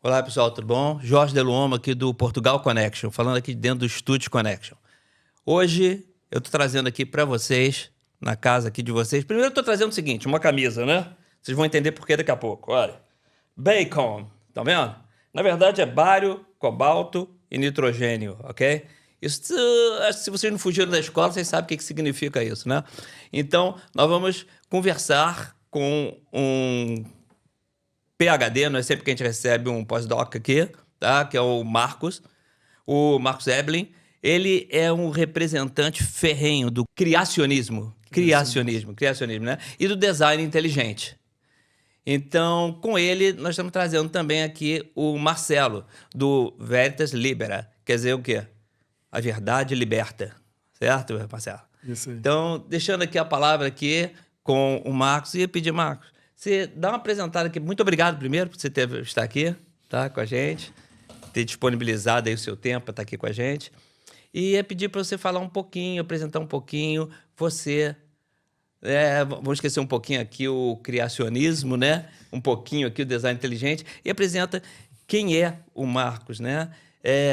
Olá, pessoal, tudo bom? Jorge Deluomo aqui do Portugal Connection, falando aqui dentro do Studio Connection. Hoje eu estou trazendo aqui para vocês, na casa aqui de vocês, primeiro eu estou trazendo o seguinte, uma camisa, né? Vocês vão entender por que daqui a pouco, olha. Bacon, tá vendo? Na verdade é bário, cobalto e nitrogênio, ok? Isso, se vocês não fugiram da escola, vocês sabem o que significa isso, né? Então, nós vamos conversar com um PhD, não é sempre que a gente recebe um pós-doc aqui, tá? Que é o Marcos Eblin. Ele é um representante ferrenho do criacionismo, né? E do design inteligente. Então, com ele, nós estamos trazendo também aqui o Marcelo, do Veritas Libera. Quer dizer o quê? A verdade liberta. Certo, Marcelo? Isso aí. Então, deixando aqui a palavra aqui com o Marcos, e pedir, Marcos, você dá uma apresentada aqui. Muito obrigado, primeiro, por você estar aqui, tá, com a gente, ter disponibilizado aí o seu tempo para estar aqui com a gente. E ia pedir para você falar um pouquinho, apresentar um pouquinho você. Vamos esquecer um pouquinho aqui o criacionismo, né? Um pouquinho aqui o design inteligente. E apresenta quem é o Marcos, né?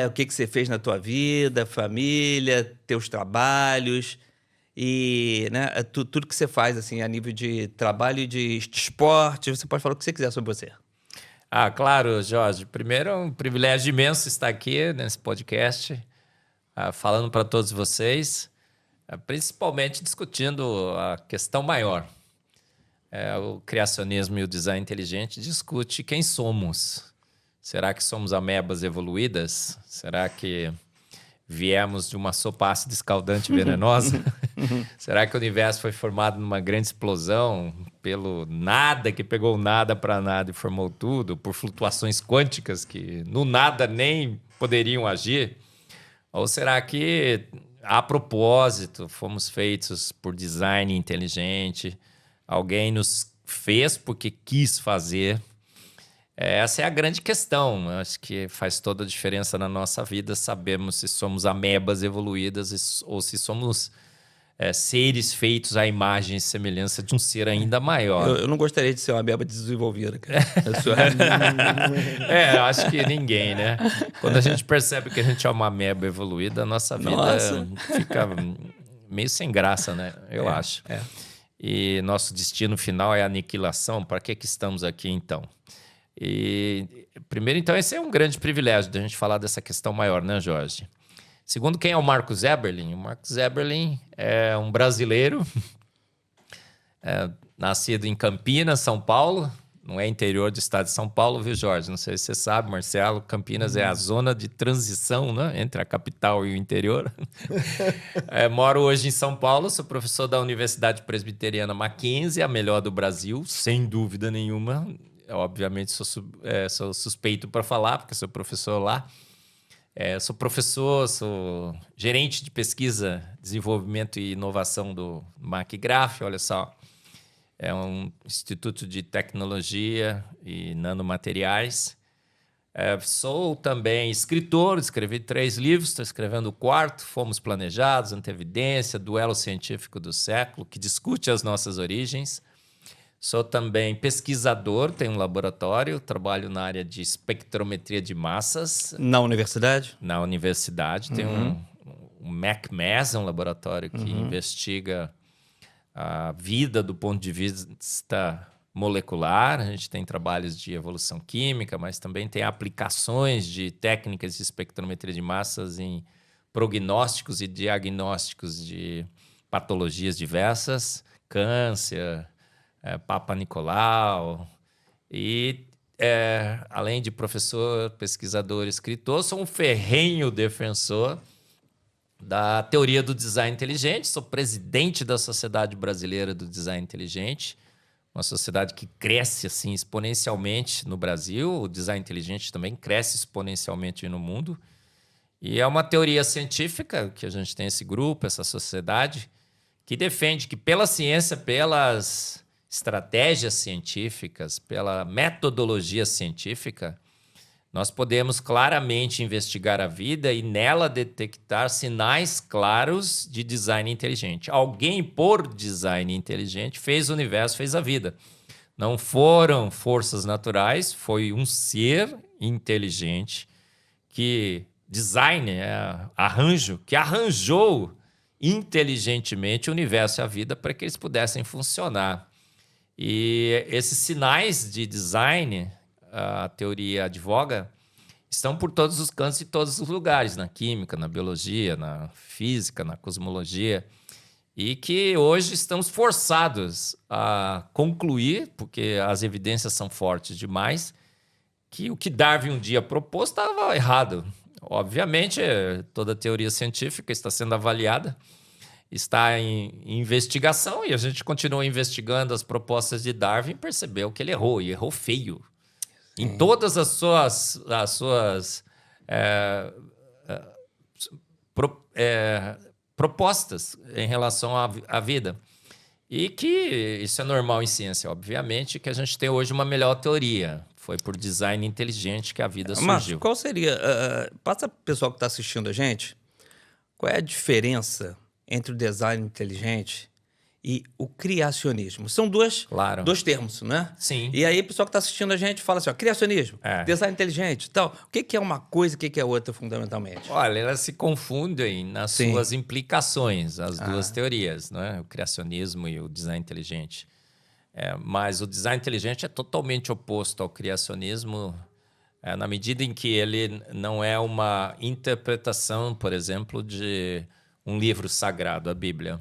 O que você fez na tua vida, família, teus trabalhos e, né, tudo que você faz assim, a nível de trabalho e de esporte. Você pode falar o que você quiser sobre você. Claro, Jorge. Primeiro, é um privilégio imenso estar aqui nesse podcast, falando para todos vocês, principalmente discutindo a questão maior. O criacionismo e o design inteligente discute quem somos. Será que somos amebas evoluídas? Será que viemos de uma sopa ácida escaldante venenosa? Será que o universo foi formado numa grande explosão pelo nada que pegou nada para nada e formou tudo? Por flutuações quânticas que no nada nem poderiam agir? Ou será que, a propósito, fomos feitos por design inteligente? Alguém nos fez porque quis fazer? Essa é a grande questão. Acho que faz toda a diferença na nossa vida. Sabemos se somos amebas evoluídas ou se somos seres feitos à imagem e semelhança de um ser ainda maior. Eu não gostaria de ser uma ameba desenvolvida, cara. Acho que ninguém, né? Quando a gente percebe que a gente é uma ameba evoluída, a nossa vida fica meio sem graça, né? Eu acho. E nosso destino final é a aniquilação. Para que estamos aqui, então? E, primeiro, então, esse é um grande privilégio de a gente falar dessa questão maior, né, Jorge? Segundo, quem é o Marcos Eberlin? O Marcos Eberlin é um brasileiro, nascido em Campinas, São Paulo. Não é interior do estado de São Paulo, viu, Jorge? Não sei se você sabe, Marcelo, Campinas é a zona de transição, né, entre a capital e o interior. Moro hoje em São Paulo, sou professor da Universidade Presbiteriana Mackenzie, a melhor do Brasil, sem dúvida nenhuma. Obviamente sou suspeito para falar, porque sou professor lá. Sou professor, sou gerente de pesquisa, desenvolvimento e inovação do MacGraph, olha só. É um instituto de tecnologia e nanomateriais. Sou também escritor, escrevi 3 livros, estou escrevendo o 4º, Fomos Planejados, Antevidência, Duelo Científico do Século, que discute as nossas origens. Sou também pesquisador, tenho um laboratório, trabalho na área de espectrometria de massas. Na universidade? Na universidade. Tem um MacMass, um laboratório que investiga a vida do ponto de vista molecular. A gente tem trabalhos de evolução química, mas também tem aplicações de técnicas de espectrometria de massas em prognósticos e diagnósticos de patologias diversas, câncer, Papa Nicolau. E, além de professor, pesquisador, escritor, sou um ferrenho defensor da teoria do design inteligente. Sou presidente da Sociedade Brasileira do Design Inteligente, uma sociedade que cresce assim, exponencialmente no Brasil. O design inteligente também cresce exponencialmente no mundo. E é uma teoria científica que a gente tem esse grupo, essa sociedade, que defende que pela ciência, pelas estratégias científicas, pela metodologia científica, nós podemos claramente investigar a vida e nela detectar sinais claros de design inteligente. Alguém, por design inteligente, fez o universo, fez a vida. Não foram forças naturais, foi um ser inteligente que arranjo, que arranjou inteligentemente o universo e a vida para que eles pudessem funcionar. E esses sinais de design, a teoria advoga, estão por todos os cantos e todos os lugares, na química, na biologia, na física, na cosmologia, e que hoje estamos forçados a concluir, porque as evidências são fortes demais, que o que Darwin um dia propôs estava errado. Obviamente, toda teoria científica está sendo avaliada, está em investigação, e a gente continua investigando as propostas de Darwin e percebeu que ele errou, e errou feio. Em todas as suas propostas em relação à vida. E que isso é normal em ciência, obviamente, que a gente tem hoje uma melhor teoria. Foi por design inteligente que a vida surgiu. Mas qual seria... passa para o pessoal que está assistindo a gente, qual é a diferença entre o design inteligente e o criacionismo? São dois termos, né? Sim. E aí o pessoal que está assistindo a gente fala assim, ó, criacionismo, design inteligente e tal. O que é uma coisa e o que é outra, fundamentalmente? Olha, elas se confundem nas suas implicações, as duas teorias, né? O criacionismo e o design inteligente. Mas o design inteligente é totalmente oposto ao criacionismo, na medida em que ele não é uma interpretação, por exemplo, de um livro sagrado, a Bíblia.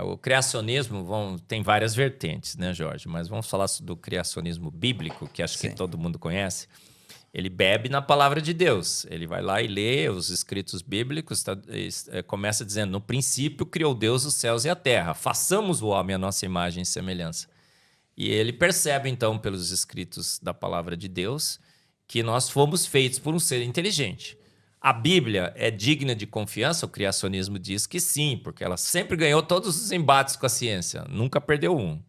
O criacionismo tem várias vertentes, né, Jorge? Mas vamos falar do criacionismo bíblico, que acho que todo mundo conhece. Ele bebe na palavra de Deus. Ele vai lá e lê os escritos bíblicos, começa dizendo, no princípio criou Deus os céus e a terra. Façamos o homem à nossa imagem e semelhança. E ele percebe, então, pelos escritos da palavra de Deus, que nós fomos feitos por um ser inteligente. A Bíblia é digna de confiança? O criacionismo diz que sim, porque ela sempre ganhou todos os embates com a ciência, nunca perdeu um.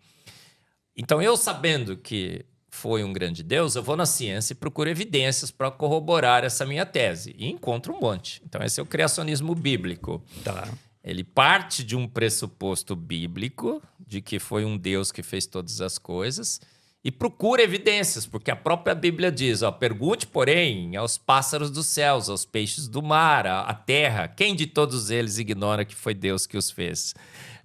Então, eu sabendo que foi um grande Deus, eu vou na ciência e procuro evidências para corroborar essa minha tese. E encontro um monte. Então, esse é o criacionismo bíblico. Tá. Ele parte de um pressuposto bíblico, de que foi um Deus que fez todas as coisas, e procura evidências, porque a própria Bíblia diz, pergunte, porém, aos pássaros dos céus, aos peixes do mar, à terra, quem de todos eles ignora que foi Deus que os fez?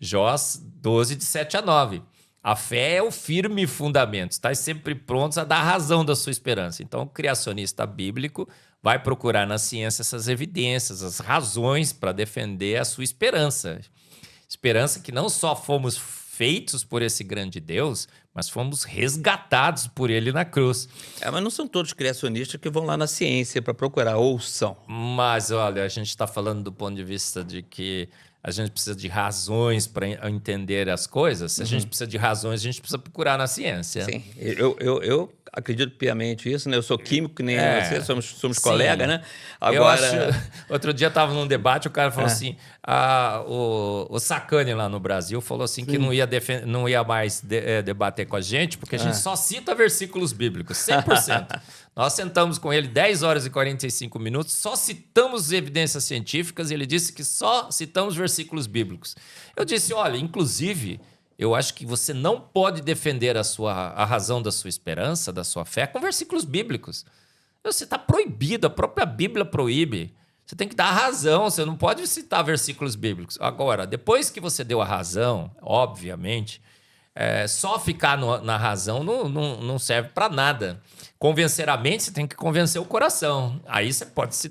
Jó 12, de 7 a 9. A fé é o firme fundamento, está sempre prontos a dar razão da sua esperança. Então, o criacionista bíblico vai procurar na ciência essas evidências, as razões para defender a sua esperança. Esperança que não só fomos feitos por esse grande Deus, mas fomos resgatados por ele na cruz. Mas não são todos criacionistas que vão lá na ciência para procurar, ou são? Mas, olha, a gente está falando do ponto de vista de que a gente precisa de razões para entender as coisas. Se a gente precisa de razões, a gente precisa procurar na ciência. Sim, eu acredito piamente nisso, né? Eu sou químico, que nem você, somos colegas, né? Agora... Outro dia estava num debate, o cara falou assim, o Sacani lá no Brasil falou assim que não ia mais debater com a gente, porque a gente só cita versículos bíblicos, 100%. Nós sentamos com ele 10 horas e 45 minutos, só citamos evidências científicas e ele disse que só citamos versículos bíblicos. Eu disse, olha, inclusive, eu acho que você não pode defender a razão da sua esperança, da sua fé, com versículos bíblicos. Você está proibido, a própria Bíblia proíbe. Você tem que dar a razão, você não pode citar versículos bíblicos. Agora, depois que você deu a razão, obviamente, só ficar na razão não serve para nada. Convencer a mente, você tem que convencer o coração. Aí você pode você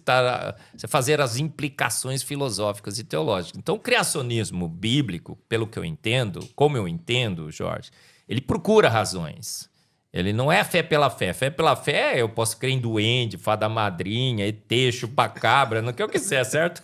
fazer as implicações filosóficas e teológicas. Então, o criacionismo bíblico, pelo que eu entendo, como eu entendo, Jorge, ele procura razões. Ele não é fé pela fé. Fé pela fé, eu posso crer em duende, fada madrinha, ET, chupacabra, no que eu quiser, certo?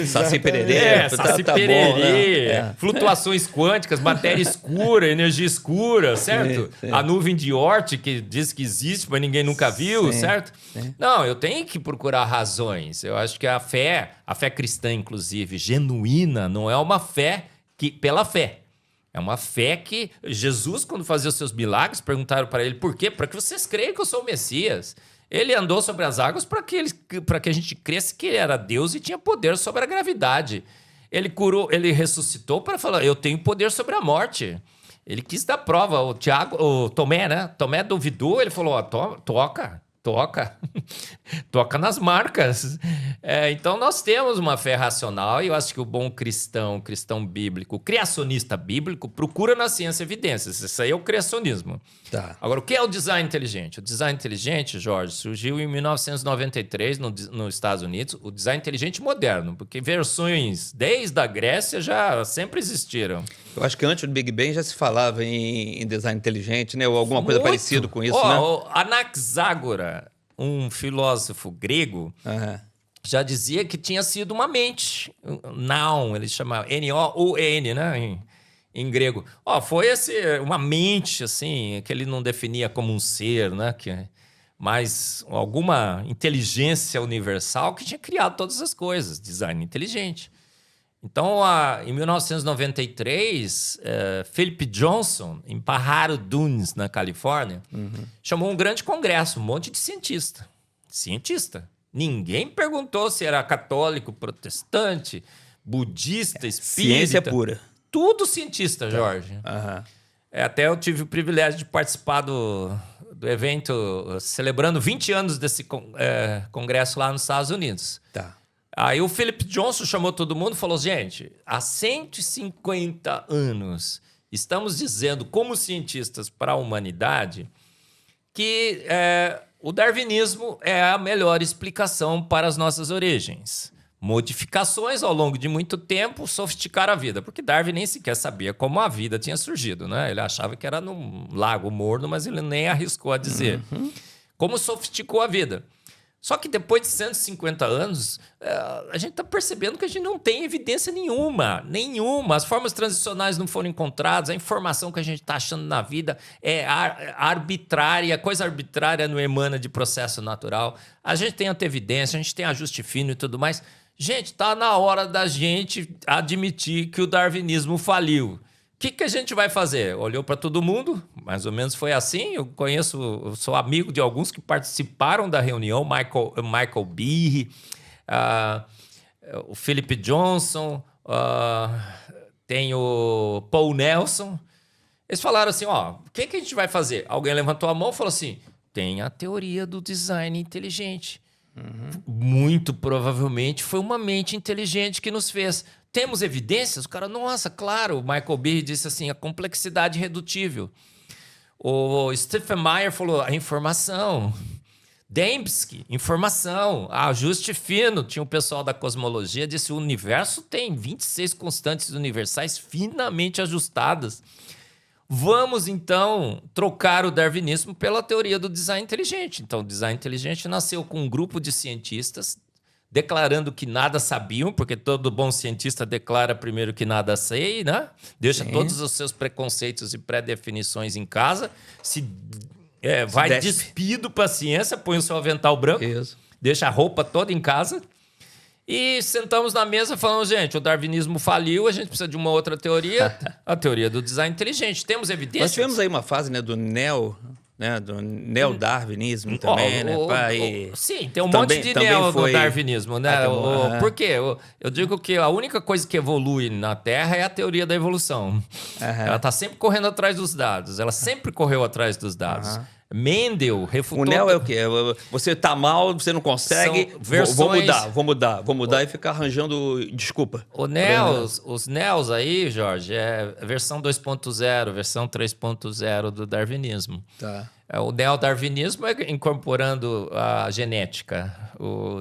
Saci pererê. Saci pererê, né? Flutuações quânticas, matéria escura, energia escura, certo? Sim. A nuvem de Oort, que diz que existe, mas ninguém nunca viu, certo? Sim. Não, eu tenho que procurar razões. Eu acho que a fé cristã, inclusive, genuína, não é uma fé pela fé. É uma fé que Jesus, quando fazia os seus milagres, perguntaram para ele por quê? Para que vocês creiam que eu sou o Messias. Ele andou sobre as águas para que a gente cresça que ele era Deus e tinha poder sobre a gravidade. Ele curou, ele ressuscitou para falar, eu tenho poder sobre a morte. Ele quis dar prova. O Tomé, né? Tomé duvidou, ele falou, ó, toca. Toca nas marcas. Então, nós temos uma fé racional e eu acho que o bom cristão bíblico, o criacionista bíblico, procura na ciência evidências. Isso aí é o criacionismo. Tá. Agora, o que é o design inteligente? O design inteligente, Jorge, surgiu em 1993 nos Estados Unidos, o design inteligente moderno, porque versões desde a Grécia já sempre existiram. Eu acho que antes do Big Bang já se falava em design inteligente, né? Ou alguma coisa parecida com isso, né? O Anaxágora, um filósofo grego, já dizia que tinha sido uma mente. Noun, ele chamava N-O-U-N, né? Em grego. Foi uma mente, assim, que ele não definia como um ser, né? Mas alguma inteligência universal que tinha criado todas as coisas. Design inteligente. Então, em 1993, Philip Johnson, em Pajaro Dunes, na Califórnia, chamou um grande congresso, um monte de cientista. Ninguém perguntou se era católico, protestante, budista, espírita. Ciência pura. Tudo cientista, Jorge. Até eu tive o privilégio de participar do evento celebrando 20 anos desse congresso lá nos Estados Unidos. Tá. Aí o Philip Johnson chamou todo mundo e falou, gente, há 150 anos estamos dizendo como cientistas para a humanidade que o darwinismo é a melhor explicação para as nossas origens. Modificações ao longo de muito tempo sofisticaram a vida, porque Darwin nem sequer sabia como a vida tinha surgido, né? Ele achava que era num lago morno, mas ele nem arriscou a dizer. Como sofisticou a vida. Só que depois de 150 anos, a gente está percebendo que a gente não tem evidência nenhuma. As formas transicionais não foram encontradas, a informação que a gente está achando na vida é arbitrária, coisa arbitrária não emana de processo natural. A gente tem anteevidência, a gente tem ajuste fino e tudo mais. Gente, está na hora da gente admitir que o darwinismo faliu. O que a gente vai fazer? Olhou para todo mundo, mais ou menos foi assim. Eu sou amigo de alguns que participaram da reunião, Michael Behe, o Philip Johnson, tem o Paul Nelson. Eles falaram assim, o que a gente vai fazer? Alguém levantou a mão e falou assim, tem a teoria do design inteligente. Muito provavelmente foi uma mente inteligente que nos fez. Temos evidências? O cara, nossa, claro. O Michael Behe disse assim, a complexidade redutível. O Stephen Meyer falou, a informação. Dembski, informação. Ajuste fino. Tinha um pessoal da cosmologia que disse, o universo tem 26 constantes universais finamente ajustadas. Vamos, então, trocar o darwinismo pela teoria do design inteligente. Então, o design inteligente nasceu com um grupo de cientistas declarando que nada sabiam, porque todo bom cientista declara primeiro que nada sei, né? Deixa todos os seus preconceitos e pré-definições em casa, vai despido para a ciência, põe o seu avental branco, deixa a roupa toda em casa. E sentamos na mesa e falamos, gente, o darwinismo faliu, a gente precisa de uma outra teoria, a teoria do design inteligente. Temos evidências? Nós tivemos aí uma fase, né, do neo-darwinismo também, né? Sim, tem um monte de neo-darwinismo, né? Por quê? Eu digo que a única coisa que evolui na Terra é a teoria da evolução. Ela está sempre correndo atrás dos dados, ela sempre correu atrás dos dados. Mendel refutou... O neo é o quê? Você tá mal, você não consegue, vou mudar e ficar arranjando desculpa. Os neos aí, Jorge, é a versão 2.0, versão 3.0 do darwinismo. Tá. O neodarwinismo é incorporando a genética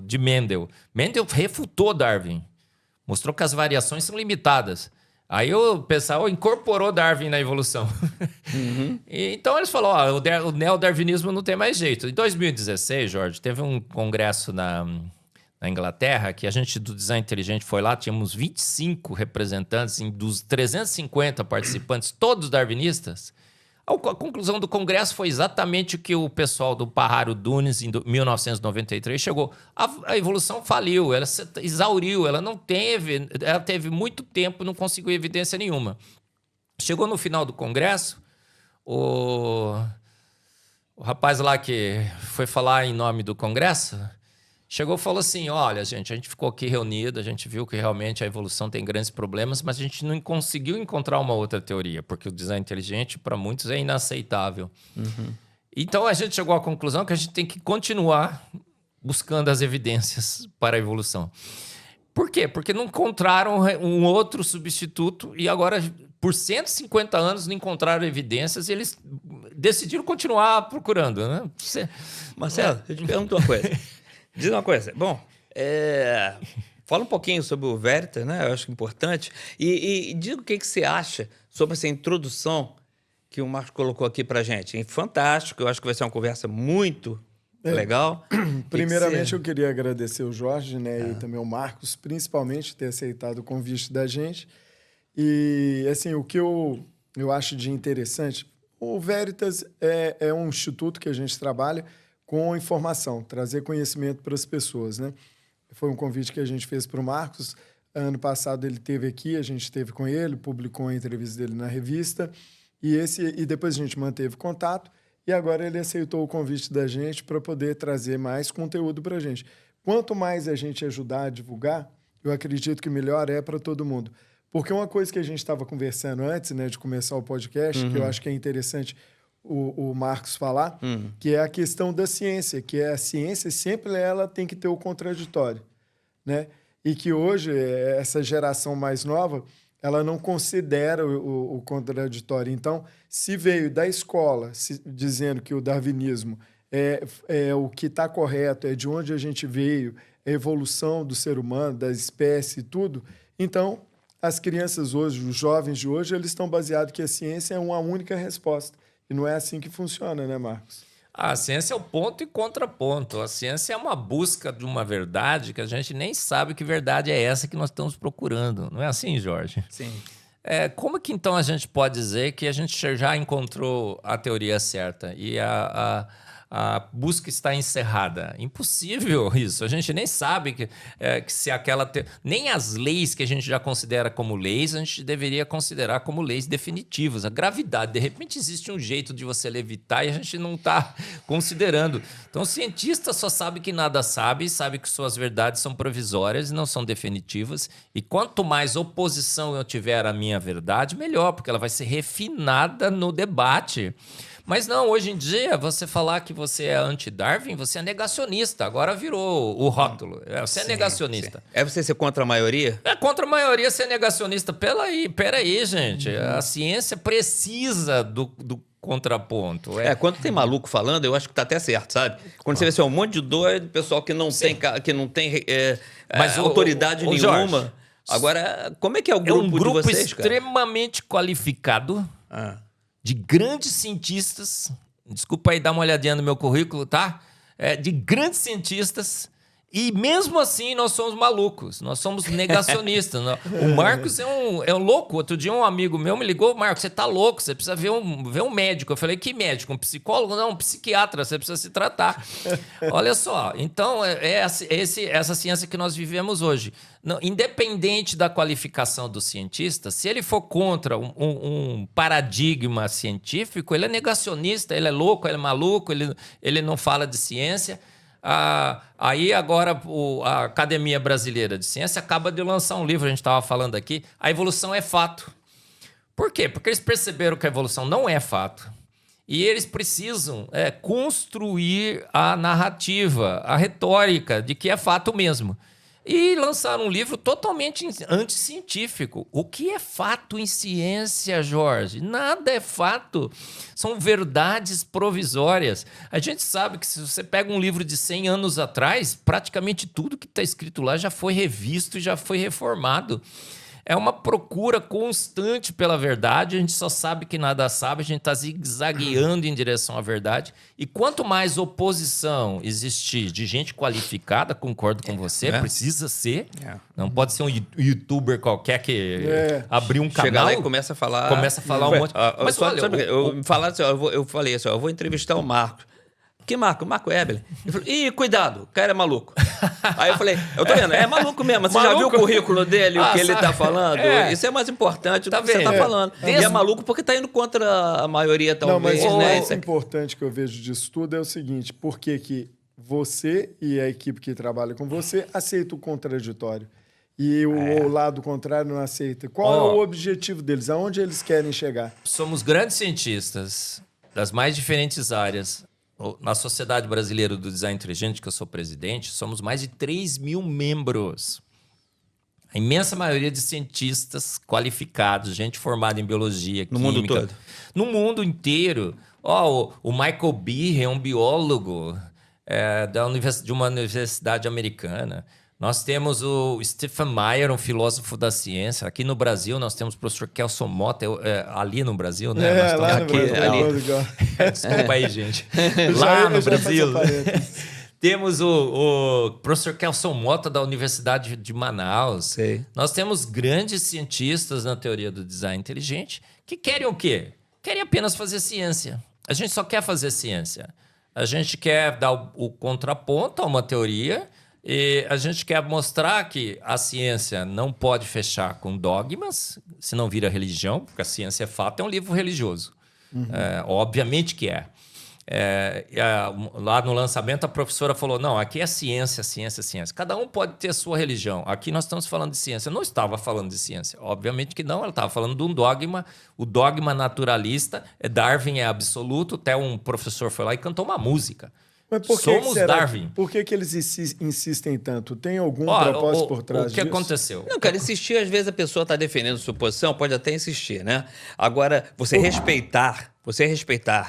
de Mendel. Mendel refutou Darwin, mostrou que as variações são limitadas. Aí o pessoal incorporou Darwin na evolução. Então eles falaram, o neodarwinismo não tem mais jeito. Em 2016, Jorge, teve um congresso na Inglaterra que a gente do Design Inteligente foi lá, tínhamos 25 representantes dos 350 participantes, todos darwinistas. A conclusão do congresso foi exatamente o que o pessoal do Pajaro Dunes, em 1993, chegou. A evolução faliu, ela se exauriu, ela teve muito tempo e não conseguiu evidência nenhuma. Chegou no final do congresso, o rapaz lá que foi falar em nome do congresso, chegou e falou assim, olha, gente, a gente ficou aqui reunido, a gente viu que realmente a evolução tem grandes problemas, mas a gente não conseguiu encontrar uma outra teoria, porque o design inteligente, para muitos, é inaceitável. Então, a gente chegou à conclusão que a gente tem que continuar buscando as evidências para a evolução. Por quê? Porque não encontraram um outro substituto e agora, por 150 anos, não encontraram evidências e eles decidiram continuar procurando. Né? Marcelo, eu te pergunto uma coisa. Diz uma coisa. Bom, fala um pouquinho sobre o Veritas, né? Eu acho importante. E diga o que você acha sobre essa introdução que o Marcos colocou aqui pra gente. Fantástico, eu acho que vai ser uma conversa muito legal. Primeiramente, eu queria agradecer o Jorge, né, e também o Marcos, principalmente, ter aceitado o convite da gente. E, assim, o que eu acho de interessante, o Veritas é um instituto que a gente trabalha com informação, trazer conhecimento para as pessoas, né? Foi um convite que a gente fez para o Marcos. Ano passado ele esteve aqui, a gente esteve com ele, publicou a entrevista dele na revista, e depois a gente manteve contato. E agora ele aceitou o convite da gente para poder trazer mais conteúdo para a gente. Quanto mais a gente ajudar a divulgar, eu acredito que melhor é para todo mundo. Porque uma coisa que a gente estava conversando antes, né, de começar o podcast, que eu acho que é interessante o Marcos falar, que é a questão da ciência, que a ciência sempre ela tem que ter o contraditório, né? E que hoje, essa geração mais nova, ela não considera o contraditório. Então, se veio da escola dizendo que o darwinismo é o que está correto, é de onde a gente veio, é a evolução do ser humano, da espécie e tudo, então, as crianças hoje, os jovens de hoje, eles estão baseados que a ciência é uma única resposta. E não é assim que funciona, né, Marcos? A ciência é o ponto e contraponto. A ciência é uma busca de uma verdade que a gente nem sabe que verdade é essa que nós estamos procurando. Não é assim, Jorge? Sim. Como que então a gente pode dizer que a gente já encontrou a teoria certa e a busca está encerrada? Impossível isso. A gente nem sabe que se aquela... Nem as leis que a gente já considera como leis, a gente deveria considerar como leis definitivas. A gravidade, de repente existe um jeito de você levitar e a gente não está considerando. Então o cientista só sabe que nada sabe, sabe que suas verdades são provisórias e não são definitivas. E quanto mais oposição eu tiver à minha verdade, melhor, porque ela vai ser refinada no debate. Mas não, hoje em dia, você falar que você é anti-Darwin, você é negacionista. Agora virou o rótulo. Você é negacionista. Sim. É você ser contra a maioria? É contra a maioria ser negacionista. Peraí, gente. A ciência precisa do contraponto. Quando tem maluco falando, eu acho que tá até certo, sabe? Quando você vê assim, um monte de doido, pessoal que não tem Mas autoridade nenhuma. Jorge, agora, como é que é o grupo de vocês, extremamente qualificado, de grandes cientistas, desculpa aí dar uma olhadinha no meu currículo, tá? De grandes cientistas, e mesmo assim nós somos malucos, nós somos negacionistas. O Marcos é um louco. Outro dia um amigo meu me ligou, Marcos, você tá louco, você precisa ver um médico. Eu falei, que médico? Um psicólogo? Não, um psiquiatra, você precisa se tratar. Olha só, então essa ciência que nós vivemos hoje. Não, independente da qualificação do cientista, se ele for contra um paradigma científico, ele é negacionista, ele é louco, ele é maluco, ele não fala de ciência. Aí agora a Academia Brasileira de Ciência acaba de lançar um livro, a gente estava falando aqui, A Evolução é Fato. Por quê? Porque eles perceberam que a evolução não é fato. E eles precisam construir a narrativa, a retórica de que é fato mesmo. E lançaram um livro totalmente anticientífico. O que é fato em ciência, Jorge? Nada é fato. São verdades provisórias. A gente sabe que se você pega um livro de 100 anos atrás, praticamente tudo que está escrito lá já foi revisto e já foi reformado. É uma procura constante pela verdade, a gente só sabe que nada sabe, a gente está zigue-zagueando em direção à verdade. E quanto mais oposição existir de gente qualificada, concordo com você, precisa ser. Não pode ser um youtuber qualquer que abriu um canal. Chega lá e começa a falar um monte. Mas olha, eu falei assim, eu vou entrevistar o Marcos. Que Marco? Marco Eberle. Ele falou, ih, cuidado, o cara é maluco. Aí eu falei, eu tô vendo, é maluco mesmo. Você já viu o currículo dele, o que ele tá falando? Isso é mais importante do que você tá falando. E é maluco porque tá indo contra a maioria, talvez. Não, mas né? o importante que eu vejo disso tudo é o seguinte, por que você e a equipe que trabalha com você aceita o contraditório. E o lado contrário não aceita. Qual é o objetivo deles? Aonde eles querem chegar? Somos grandes cientistas das mais diferentes áreas. Na Sociedade Brasileira do Design Inteligente, que eu sou presidente, somos mais de 3 mil membros. A imensa maioria de cientistas qualificados, gente formada em biologia, no química. mundo todo. No mundo inteiro. O Michael Behe é um biólogo de uma universidade americana. Nós temos o Stephen Meyer, um filósofo da ciência. Aqui no Brasil, nós temos o professor Kelson Mota, ali no Brasil, né? Lá no Brasil. Desculpa aí, gente. Lá no Brasil. Temos o professor Kelson Mota, da Universidade de Manaus. Sei. Nós temos grandes cientistas na teoria do design inteligente que querem o quê? Querem apenas fazer ciência. A gente só quer fazer ciência. A gente quer dar o contraponto a uma teoria e a gente quer mostrar que a ciência não pode fechar com dogmas, senão vira religião, porque a Ciência é Fato é um livro religioso. Obviamente que é. Lá no lançamento a professora falou, não, aqui é ciência, ciência, ciência. Cada um pode ter a sua religião. Aqui nós estamos falando de ciência. Eu não estava falando de ciência. Obviamente que não, ela estava falando de um dogma. O dogma naturalista, Darwin é absoluto. Até um professor foi lá e cantou uma música. Mas por que Somos será Darwin. Por que eles insistem tanto? Tem algum propósito por trás disso? O que aconteceu? Não, cara, insistir, às vezes a pessoa está defendendo sua posição, pode até insistir, né? Agora, você respeitar,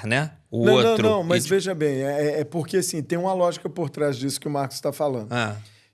né? O outro. Não, mas veja bem, é porque assim, tem uma lógica por trás disso que o Marcos está falando.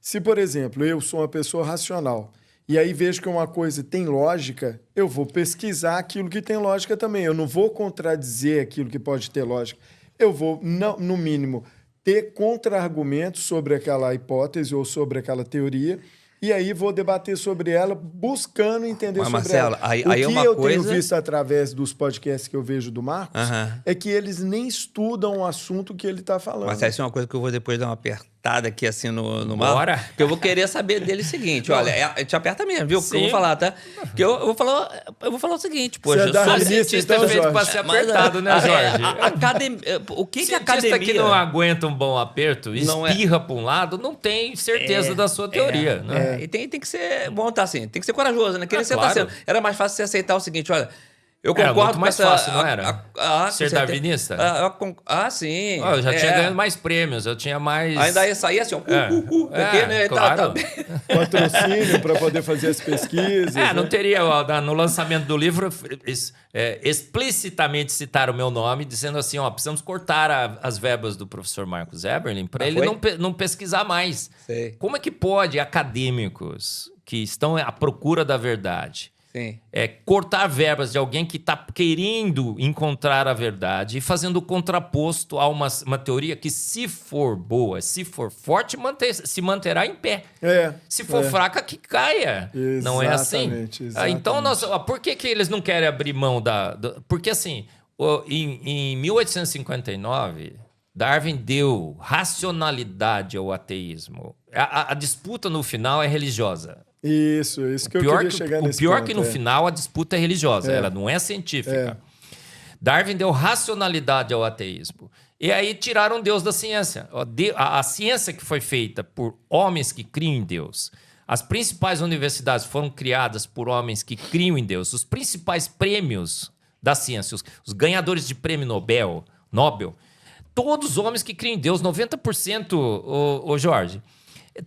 Se, por exemplo, eu sou uma pessoa racional e aí vejo que uma coisa tem lógica, eu vou pesquisar aquilo que tem lógica também. Eu não vou contradizer aquilo que pode ter lógica. Eu vou, no mínimo, ter contra-argumentos sobre aquela hipótese ou sobre aquela teoria e aí vou debater sobre ela, buscando entender sobre Marcelo, ela. aí O que é uma eu coisa... tenho visto através dos podcasts que eu vejo do Marcos é que eles nem estudam o assunto que ele está falando. Mas essa é uma coisa que eu vou depois dar uma apertada aqui assim no Bora. Marcos. Porque eu vou querer saber dele o seguinte, olha, te aperta mesmo, viu? Porque eu vou falar, tá? Porque eu vou falar o seguinte, poxa, Você é darwinista, cientista então, feito Jorge? para ser apertado, né, Jorge? O que a Cientista academia... que não aguenta um bom aperto, espirra para um lado, não tem certeza da sua teoria. Né? E tem que ser bom, tá assim, tem que ser corajoso, né? Querer você claro. tá sendo. Era mais fácil você aceitar o seguinte, olha, eu concordo muito mais com essa... fácil, não era? Ser darwinista? Sim. Eu já tinha ganhado mais prêmios, eu tinha mais... Ainda ia sair assim, ó, porque, né? Claro. Patrocínio para poder fazer as pesquisas. Não teria, no lançamento do livro, explicitamente citar o meu nome, dizendo assim, precisamos cortar as verbas do professor Marcos Eberlin para ele não pesquisar mais. Sei. Como é que pode acadêmicos que estão à procura da verdade cortar verbas de alguém que está querendo encontrar a verdade e fazendo o contraposto a uma teoria que, se for boa, se for forte, se manterá em pé. Se for fraca, que caia. Exatamente, não é assim? Exatamente. Então, por que eles não querem abrir mão Porque, assim, em 1859, Darwin deu racionalidade ao ateísmo. A disputa no final é religiosa. Isso que eu queria chegar nesse ponto. O pior que no final a disputa é religiosa, ela não é científica. Darwin deu racionalidade ao ateísmo. E aí tiraram Deus da ciência. A ciência que foi feita por homens que criam em Deus. As principais universidades foram criadas por homens que criam em Deus. Os principais prêmios da ciência, os ganhadores de prêmio Nobel, todos homens que criam em Deus, 90%, ô Jorge.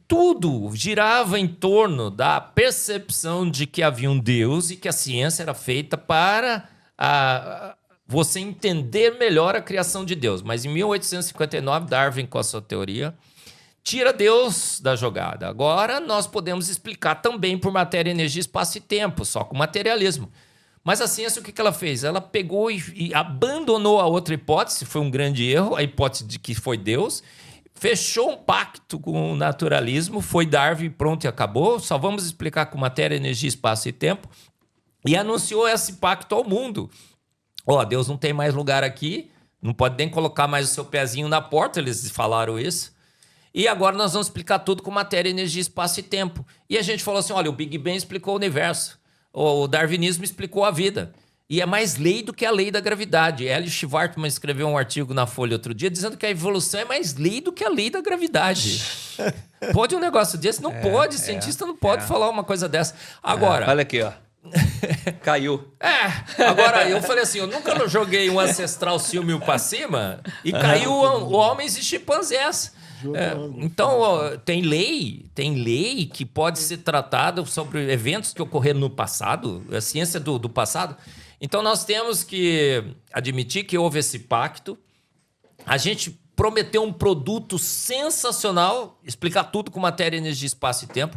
Tudo girava em torno da percepção de que havia um Deus e que a ciência era feita para você entender melhor a criação de Deus. Mas em 1859, Darwin, com a sua teoria, tira Deus da jogada. Agora nós podemos explicar também por matéria, energia, espaço e tempo, só com materialismo. Mas a ciência, o que ela fez? Ela pegou e abandonou a outra hipótese, foi um grande erro, a hipótese de que foi Deus, fechou um pacto com o naturalismo, foi Darwin, pronto e acabou, só vamos explicar com matéria, energia, espaço e tempo, e anunciou esse pacto ao mundo. Deus não tem mais lugar aqui, não pode nem colocar mais o seu pezinho na porta, eles falaram isso, e agora nós vamos explicar tudo com matéria, energia, espaço e tempo. E a gente falou assim, o Big Bang explicou o universo, o darwinismo explicou a vida. E é mais lei do que a lei da gravidade. Elliot Schwartzman escreveu um artigo na Folha outro dia dizendo que a evolução é mais lei do que a lei da gravidade. Pode um negócio desse? Não pode. Cientista não pode falar uma coisa dessa. Agora... Olha aqui, ó. Caiu. Agora eu falei assim, eu nunca joguei um Ancestral Silmio pra cima e caiu homens e chimpanzés. Então, tem lei que pode ser tratada sobre eventos que ocorreram no passado, a ciência do passado. Então, nós temos que admitir que houve esse pacto. A gente prometeu um produto sensacional, explicar tudo com matéria, energia, espaço e tempo.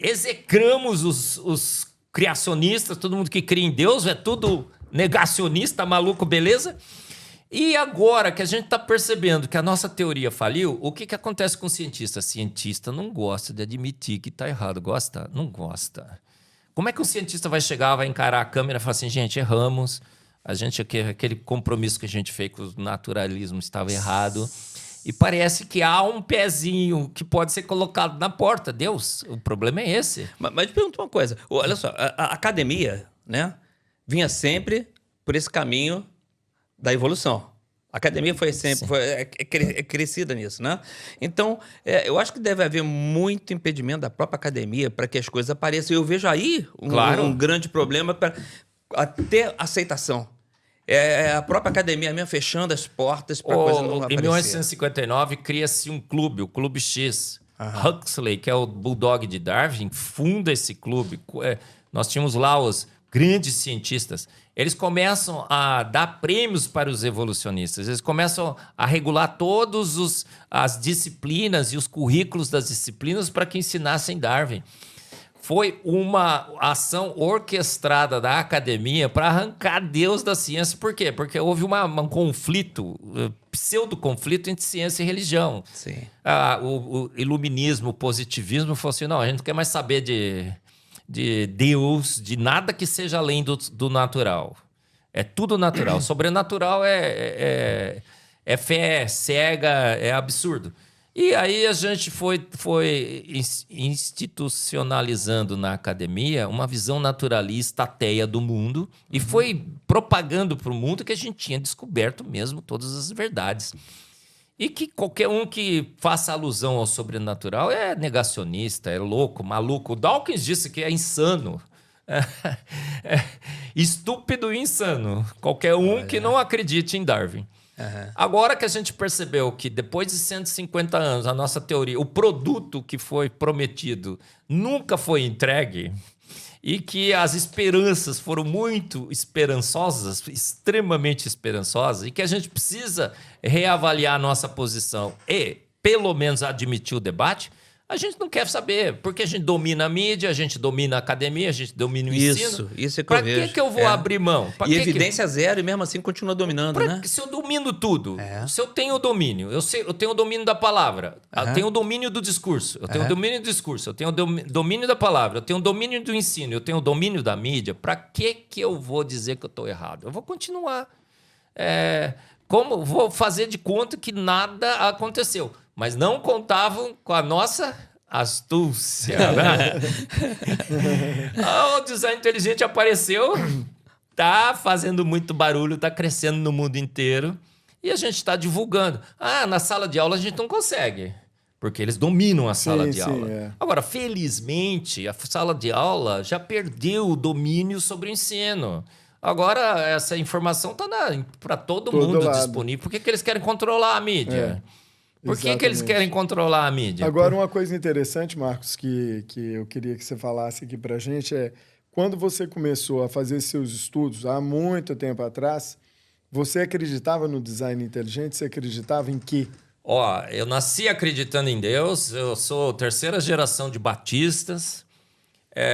Execramos os criacionistas, todo mundo que cria em Deus, é tudo negacionista, maluco, beleza? E agora que a gente está percebendo que a nossa teoria faliu, o que acontece com o cientista? Cientista não gosta de admitir que está errado. Gosta? Não gosta. Como é que um cientista vai chegar, vai encarar a câmera e falar assim, gente, erramos, aquele compromisso que a gente fez com o naturalismo estava errado, e parece que há um pezinho que pode ser colocado na porta. Deus, o problema é esse. Mas pergunta uma coisa, olha só, a academia, né, vinha sempre por esse caminho da evolução. A academia foi sempre crescida nisso, né? Então, eu acho que deve haver muito impedimento da própria academia para que as coisas apareçam. Eu vejo aí um grande problema para ter aceitação. A própria academia mesmo fechando as portas para a coisa não aparecer. Em 1959, cria-se um clube, o Clube X. Huxley, que é o bulldog de Darwin, funda esse clube. Nós tínhamos lá os grandes cientistas. Eles começam a dar prêmios para os evolucionistas. Eles começam a regular todas as disciplinas e os currículos das disciplinas para que ensinassem Darwin. Foi uma ação orquestrada da academia para arrancar Deus da ciência. Por quê? Porque houve um conflito, pseudo-conflito entre ciência e religião. Sim. O iluminismo, o positivismo, falou assim, não, a gente não quer mais saber de Deus, de nada que seja além do natural. É tudo natural. Sobrenatural é fé cega, é absurdo. E aí a gente foi institucionalizando na academia uma visão naturalista ateia do mundo e foi propagando para o mundo que a gente tinha descoberto mesmo todas as verdades. E que qualquer um que faça alusão ao sobrenatural é negacionista, é louco, maluco. O Dawkins disse que é insano. Estúpido e insano. Qualquer um que não acredite em Darwin. Agora que a gente percebeu que depois de 150 anos, a nossa teoria, o produto que foi prometido nunca foi entregue e que as esperanças foram muito esperançosas, extremamente esperançosas, e que a gente precisa reavaliar a nossa posição e, pelo menos, admitir o debate, a gente não quer saber, porque a gente domina a mídia, a gente domina a academia, a gente domina o ensino. Isso é que eu vejo. Para que eu vou abrir mão? E evidência zero e mesmo assim continua dominando, né? Se eu domino tudo, se eu tenho o domínio, eu tenho o domínio da palavra, eu tenho o domínio do discurso, eu tenho o domínio do discurso, eu tenho o domínio da palavra, eu tenho o domínio do ensino, eu tenho o domínio da mídia, para que eu vou dizer que eu estou errado? Eu vou continuar. Vou fazer de conta que nada aconteceu. Mas não contavam com a nossa astúcia. Né? O design inteligente apareceu, tá fazendo muito barulho, tá crescendo no mundo inteiro e a gente está divulgando. Na sala de aula a gente não consegue, porque eles dominam a sala de aula. Agora, felizmente, a sala de aula já perdeu o domínio sobre o ensino. Agora, essa informação está para todo mundo lado. Disponível. Por que eles querem controlar a mídia? Por que eles querem controlar a mídia? Agora, uma coisa interessante, Marcos, que eu queria que você falasse aqui para a gente é, quando você começou a fazer seus estudos, há muito tempo atrás, você acreditava no design inteligente? Você acreditava em quê? Eu nasci acreditando em Deus, eu sou terceira geração de batistas,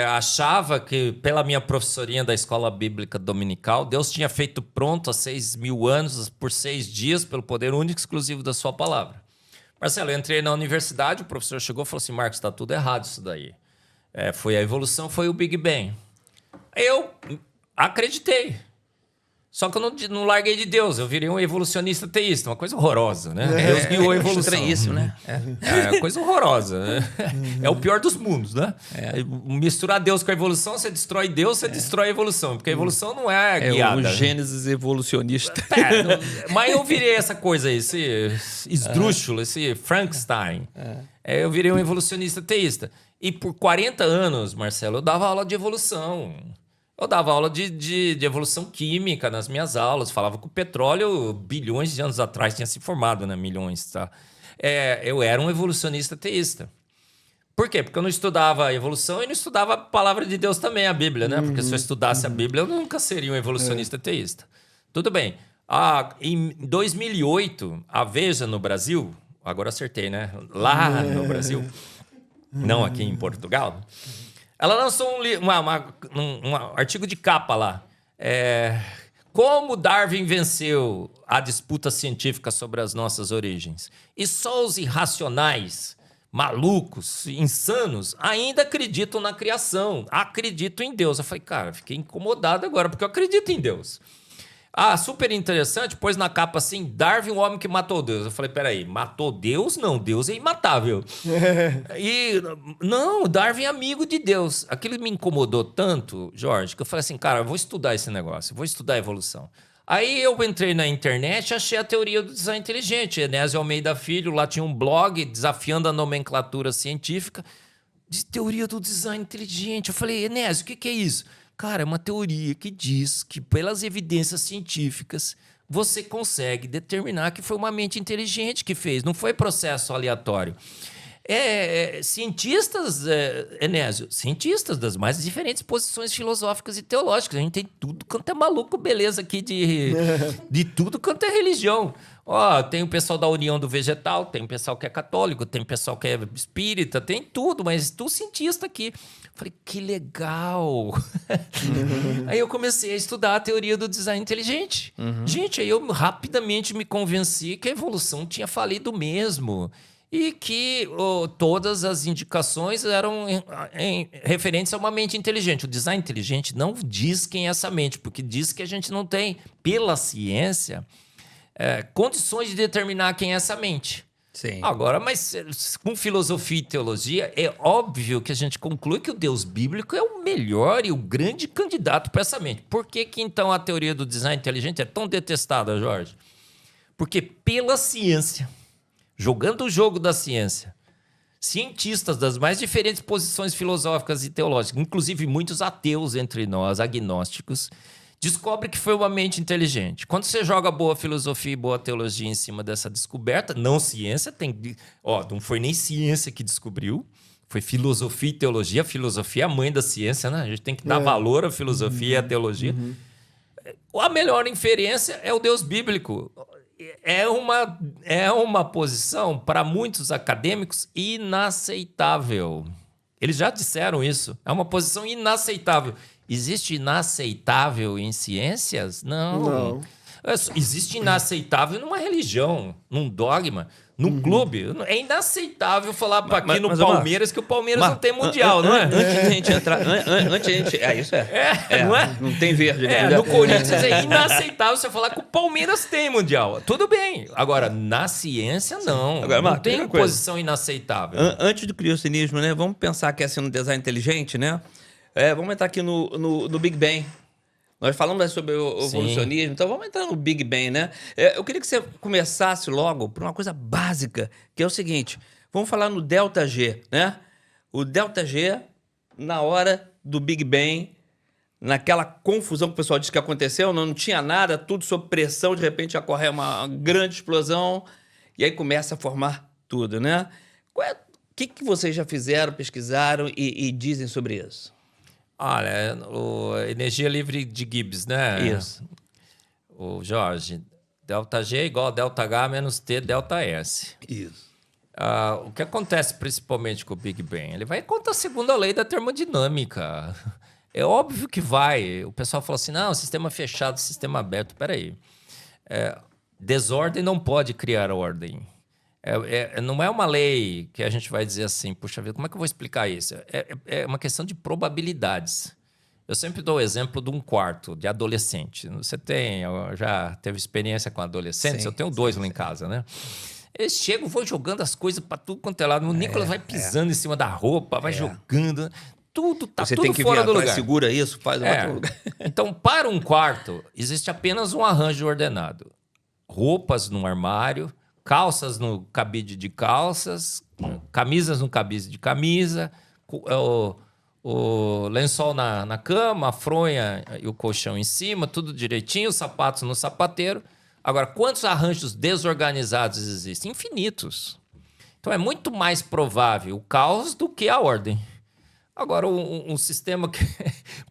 achava que, pela minha professorinha da escola bíblica dominical, Deus tinha feito pronto há 6.000 anos, por 6 dias, pelo poder único e exclusivo da sua palavra. Marcelo, eu entrei na universidade, o professor chegou e falou assim, Marcos, está tudo errado isso daí. Foi a evolução, foi o Big Bang. Eu acreditei. Só que eu não larguei de Deus, eu virei um evolucionista teísta, uma coisa horrorosa, né? Deus guiou a evolução. Estranhíssimo, né? É coisa horrorosa. Né? É o pior dos mundos, né? Misturar Deus com a evolução, você destrói Deus, você destrói a evolução. Porque a evolução não é guiada. É o Gênesis evolucionista. Mas eu virei essa coisa aí, esse esdrúxulo, esse Frankenstein. Eu virei um evolucionista teísta. E por 40 anos, Marcelo, eu dava aula de evolução. Eu dava aula de evolução química nas minhas aulas. Falava que o petróleo, bilhões de anos atrás, tinha se formado, né? Milhões, tá? Eu era um evolucionista teísta. Por quê? Porque eu não estudava a evolução e não estudava a palavra de Deus também, a Bíblia, né? Porque se eu estudasse a Bíblia, eu nunca seria um evolucionista teísta. Tudo bem. Em 2008, a Veja no Brasil... Agora acertei, né? Lá no Brasil, não aqui em Portugal... Ela lançou um artigo de capa lá. Como Darwin venceu a disputa científica sobre as nossas origens. E só os irracionais, malucos, insanos, ainda acreditam na criação. Acreditam em Deus. Eu falei, cara, fiquei incomodado agora, porque eu acredito em Deus. Super interessante, pôs na capa assim, Darwin, o homem que matou Deus. Eu falei, peraí, matou Deus? Não, Deus é imatável. Não, Darwin é amigo de Deus. Aquilo me incomodou tanto, Jorge, que eu falei assim, cara, eu vou estudar esse negócio, eu vou estudar a evolução. Aí eu entrei na internet e achei a teoria do design inteligente. Enésio Almeida Filho, lá tinha um blog desafiando a nomenclatura científica de teoria do design inteligente. Eu falei, Enésio, o que é isso? Cara, é uma teoria que diz que, pelas evidências científicas, você consegue determinar que foi uma mente inteligente que fez, não foi processo aleatório. Cientistas, Enésio, cientistas das mais diferentes posições filosóficas e teológicas. A gente tem tudo quanto é maluco, beleza, aqui de tudo quanto é religião. Tem o pessoal da União do Vegetal, tem o pessoal que é católico, tem o pessoal que é espírita, tem tudo, mas tu cientista aqui. Falei, que legal! Aí eu comecei a estudar a teoria do design inteligente. Gente, aí eu rapidamente me convenci que a evolução tinha falido mesmo. E que todas as indicações eram referentes a uma mente inteligente. O design inteligente não diz quem é essa mente, porque diz que a gente não tem, pela ciência, condições de determinar quem é essa mente. Sim. Agora, mas com filosofia e teologia, é óbvio que a gente conclui que o Deus bíblico é o melhor e o grande candidato para essa mente. Por que então a teoria do design inteligente é tão detestada, Jorge? Porque pela ciência, jogando o jogo da ciência, cientistas das mais diferentes posições filosóficas e teológicas, inclusive muitos ateus entre nós, agnósticos, descobre que foi uma mente inteligente. Quando você joga boa filosofia e boa teologia em cima dessa descoberta, não ciência, não foi nem ciência que descobriu, foi filosofia e teologia. A filosofia é a mãe da ciência, né? A gente tem que dar valor à filosofia e à teologia. A melhor inferência é o Deus bíblico. É uma posição, para muitos acadêmicos, inaceitável. Eles já disseram isso. É uma posição inaceitável. Existe inaceitável em ciências? Não. Existe inaceitável numa religião, num dogma, num clube. É inaceitável falar para aqui no Palmeiras que o Palmeiras não tem mundial, não é? Antes de a gente entrar... isso é. Não é? Não tem verde. No Corinthians é inaceitável você falar que o Palmeiras tem mundial. Tudo bem. Agora, na ciência, não. Agora, não tem posição inaceitável. Antes do criacionismo, né? Vamos pensar que é assim no design inteligente, né? Vamos entrar aqui no Big Bang. Nós falamos sobre o evolucionismo, então vamos entrar no Big Bang, né? Eu queria que você começasse logo por uma coisa básica, que é o seguinte. Vamos falar no Delta G, né? O Delta G, na hora do Big Bang, naquela confusão que o pessoal disse que aconteceu, não tinha nada, tudo sob pressão, de repente ocorre uma grande explosão, e aí começa a formar tudo, né? O que vocês já fizeram, pesquisaram e dizem sobre isso? Olha, energia livre de Gibbs, né? Isso. O Jorge, ΔG é igual a ΔH menos T ΔS. Isso. O que acontece principalmente com o Big Bang? Ele vai contra a segunda lei da termodinâmica. É óbvio que vai. O pessoal fala assim, não, sistema fechado, sistema aberto. Peraí. Desordem não pode criar ordem. Não é uma lei que a gente vai dizer assim, puxa vida, como é que eu vou explicar isso? É uma questão de probabilidades. Eu sempre dou o exemplo de um quarto de adolescente. Você já teve experiência com adolescentes? Sim, Eu tenho 2 lá em casa, né? Eles chegam, vão jogando as coisas para tudo quanto é lado. O Nicolas vai pisando em cima da roupa, vai jogando. Tudo tá Você tudo tem que fora vir do atrás, lugar. segura isso, faz outro lugar. Então, para um quarto, existe apenas um arranjo ordenado. Roupas no armário, calças no cabide de calças, camisas no cabide de camisa, o lençol na cama, a fronha e o colchão em cima, tudo direitinho, os sapatos no sapateiro. Agora, quantos arranjos desorganizados existem? Infinitos. Então, é muito mais provável o caos do que a ordem. Agora, um sistema que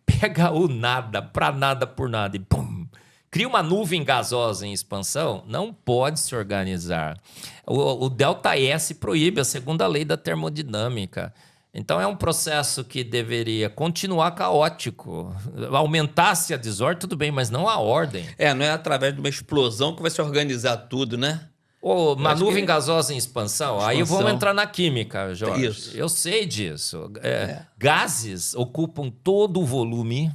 pega o nada, para nada por nada e pum, cria uma nuvem gasosa em expansão, não pode se organizar. O ΔS proíbe a segunda lei da termodinâmica. Então, é um processo que deveria continuar caótico. Aumentasse a desordem, tudo bem, mas não a ordem. Não é através de uma explosão que vai se organizar tudo, né? Uma nuvem gasosa em expansão. Aí vamos entrar na química, Jorge. Isso. Eu sei disso. Gases ocupam todo o volume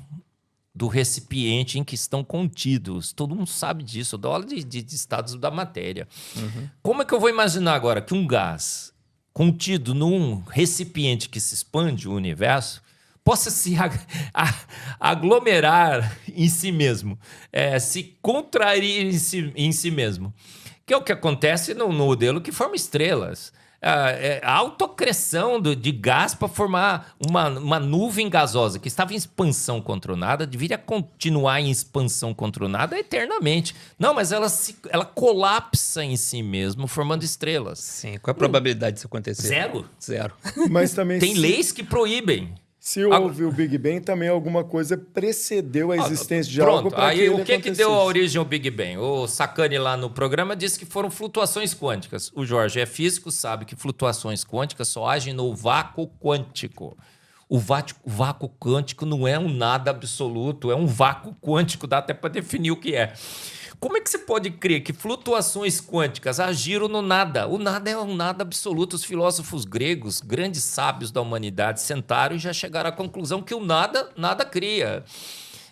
do recipiente em que estão contidos. Todo mundo sabe disso. Eu dou aula de estados da matéria. Como é que eu vou imaginar agora que um gás contido num recipiente que se expande, o universo, possa se aglomerar em si mesmo, se contrair em si mesmo? Que é o que acontece no modelo que forma estrelas. A autoacreção de gás para formar uma nuvem gasosa que estava em expansão controlada, deveria continuar em expansão controlada eternamente. Não, mas ela colapsa em si mesmo, formando estrelas. Sim. Qual é a probabilidade disso acontecer? Zero. Mas também Tem leis que proíbem. Se houve o Big Bang, também alguma coisa precedeu a existência de algo para que aí ele o que acontecesse. deu a origem ao Big Bang? O Sacani lá no programa disse que foram flutuações quânticas. O Jorge é físico, sabe que flutuações quânticas só agem no vácuo quântico. O vácuo quântico não é um nada absoluto, é um vácuo quântico, dá até para definir o que é. Como é que você pode crer que flutuações quânticas agiram no nada? O nada é um nada absoluto. Os filósofos gregos, grandes sábios da humanidade, sentaram e já chegaram à conclusão que o nada cria.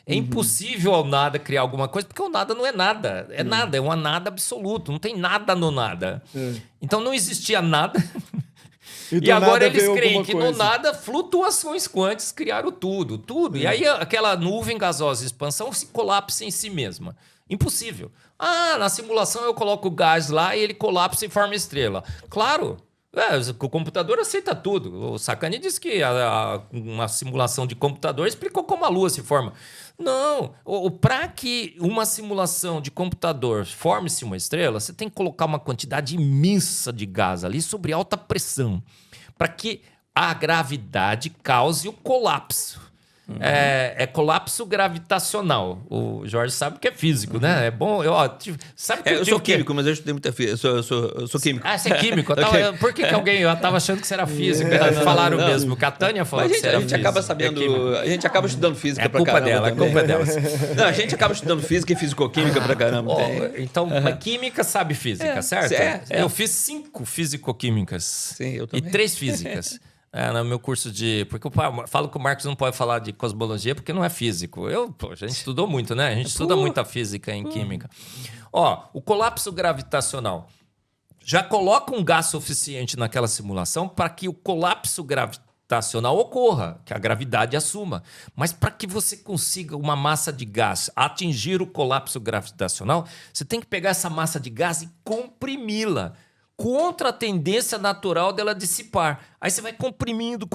É impossível ao nada criar alguma coisa, porque o nada não é nada. É nada, é um nada absoluto. Não tem nada no nada. Então não existia nada. E agora eles creem que no nada flutuações quânticas criaram tudo. E aí aquela nuvem gasosa de expansão se colapsa em si mesma. Impossível. Na simulação eu coloco o gás lá e ele colapsa e forma estrela. Claro, o computador aceita tudo. O Sacani disse que uma simulação de computador explicou como a Lua se forma. Não, para que uma simulação de computador forme-se uma estrela, você tem que colocar uma quantidade imensa de gás ali sobre alta pressão, para que a gravidade cause o colapso. É colapso gravitacional. O Jorge sabe que é físico, né? É bom. Sabe que eu sou químico, mas eu estudei muita física. Eu sou químico. Você é químico? Por que alguém... Eu estava achando que você era físico. Falaram mesmo. Que a Tânia falou que você era físico. A gente acaba sabendo... A gente acaba estudando física pra culpa caramba. É culpa dela. Não, a gente acaba estudando física e fisicoquímica pra caramba. Então, química sabe física, certo? Eu fiz 5 fisicoquímicas. Sim, eu também. E 3 físicas. No meu curso porque eu falo que o Marcos não pode falar de cosmologia porque não é físico. A gente estudou muito, né? A gente estuda muita física em química. O colapso gravitacional. Já coloca um gás suficiente naquela simulação para que o colapso gravitacional ocorra, que a gravidade assuma. Mas para que você consiga uma massa de gás atingir o colapso gravitacional, você tem que pegar essa massa de gás e comprimi-la, contra a tendência natural dela dissipar. Aí você vai comprimindo,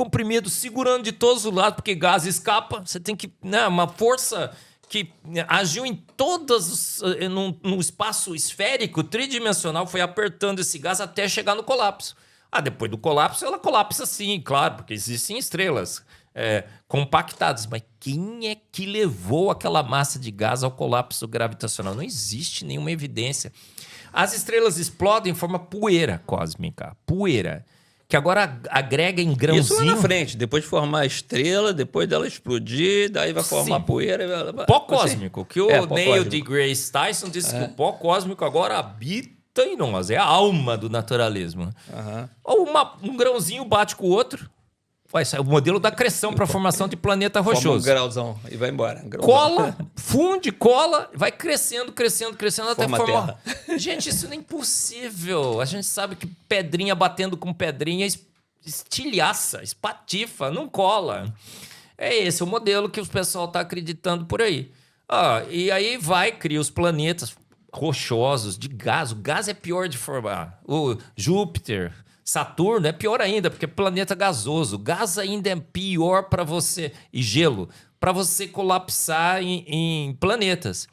segurando de todos os lados, porque gás escapa. Você tem que... uma força que agiu em todas... num espaço esférico, tridimensional, foi apertando esse gás até chegar no colapso. Depois do colapso, ela colapsa sim, claro, porque existem estrelas compactadas. Mas quem é que levou aquela massa de gás ao colapso gravitacional? Não existe nenhuma evidência. As estrelas explodem em forma poeira cósmica. Poeira. Que agora agrega em grãozinho... Isso lá na frente. Depois de formar a estrela, depois dela explodir, daí vai formar poeira... Pó cósmico. Que o Neil deGrasse Tyson disse que o pó cósmico agora habita em nós. É a alma do naturalismo. Um grãozinho bate com o outro. Vai sair o modelo da acreção para a formação de planeta Forma um rochoso. grauzão e vai embora. Cola, funde, cola, vai crescendo até Forma formar. Gente, isso não é impossível. A gente sabe que pedrinha batendo com pedrinha estilhaça, espatifa, não cola. É esse o modelo que o pessoal está acreditando por aí. E aí cria os planetas rochosos de gás. O gás é pior de formar. O Júpiter, Saturno é pior ainda, porque é planeta gasoso. Gás ainda é pior para você, e gelo, para você colapsar em planetas.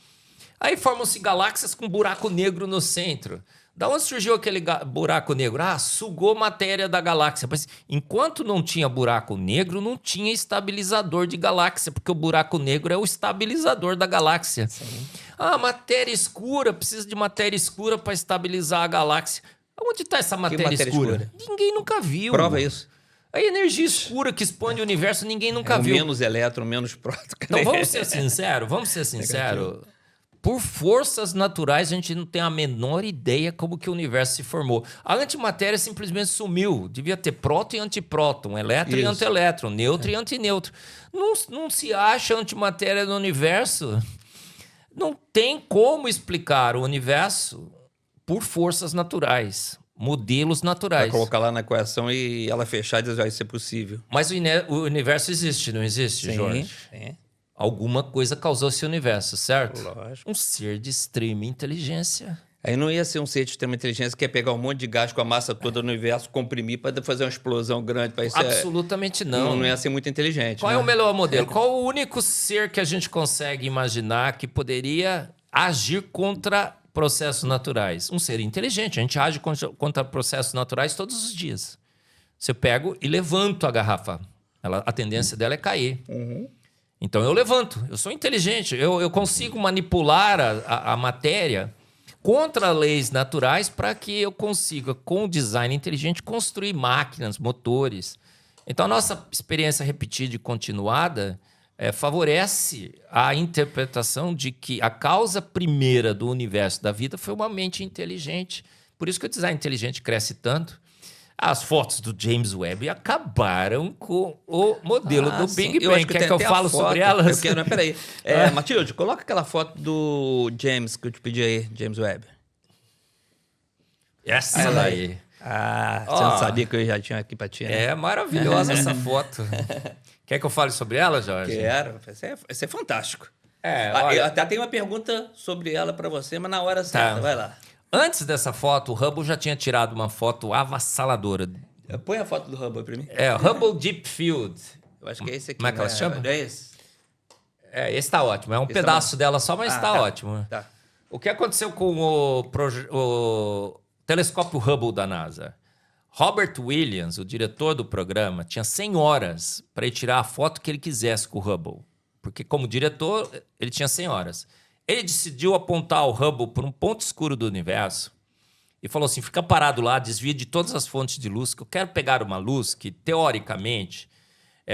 Aí formam-se galáxias com buraco negro no centro. Da onde surgiu aquele buraco negro? Sugou matéria da galáxia. Mas enquanto não tinha buraco negro, não tinha estabilizador de galáxia, porque o buraco negro é o estabilizador da galáxia. Sim. Matéria escura, precisa de matéria escura para estabilizar a galáxia. Onde está essa matéria escura? Ninguém nunca viu. Prova isso. A energia escura que expande o universo, ninguém nunca viu. Menos elétron, menos próton. Então, vamos ser sinceros. Por forças naturais, a gente não tem a menor ideia como que o universo se formou. A antimatéria simplesmente sumiu. Devia ter próton e antipróton, elétron e antielétron, neutro e antineutro. Não se acha antimatéria no universo. Não tem como explicar o universo por forças naturais, modelos naturais. Vai colocar lá na equação e ela fechar e dizer, vai ser possível. Mas o universo existe, não existe, Jorge? Sim. Alguma coisa causou esse universo, certo? Lógico. Um ser de extrema inteligência. Aí não ia ser um ser de extrema inteligência que ia pegar um monte de gás com a massa toda no universo, comprimir para fazer uma explosão grande. Absolutamente não. Não ia ser muito inteligente. Qual é o melhor modelo? Qual o único ser que a gente consegue imaginar que poderia agir contra processos naturais? Um ser inteligente. A gente age contra processos naturais todos os dias. Você pega e levanta a garrafa. A tendência dela é cair. Uhum. Então eu levanto. Eu sou inteligente. Eu consigo manipular a matéria contra leis naturais para que eu consiga, com o design inteligente, construir máquinas, motores. Então a nossa experiência repetida e continuada favorece a interpretação de que a causa primeira do universo da vida foi uma mente inteligente. Por isso que o design inteligente cresce tanto. As fotos do James Webb acabaram com o modelo do Big Bang. Quer que eu fale sobre elas? Eu quero, peraí. Matilde, coloca aquela foto do James que eu te pedi aí, James Webb. Essa daí. Você não sabia que eu já tinha aqui pra ti, né? É maravilhosa essa foto. Quer que eu fale sobre ela, Jorge? Quero. Isso é fantástico. Olha... Eu até tenho uma pergunta sobre ela pra você, mas na hora certa. Vai lá. Antes dessa foto, o Hubble já tinha tirado uma foto avassaladora. Põe a foto do Hubble pra mim. Hubble Deep Field. Eu acho que é esse aqui. Como é que ela se chama? É esse? Esse tá ótimo. É um pedaço dela só, mas tá ótimo. Tá. O que aconteceu com o telescópio Hubble da NASA? Robert Williams, o diretor do programa, tinha 100 horas para ele tirar a foto que ele quisesse com o Hubble. Porque como diretor, ele tinha 100 horas. Ele decidiu apontar o Hubble para um ponto escuro do universo e falou assim, fica parado lá, desvia de todas as fontes de luz, que eu quero pegar uma luz que, teoricamente,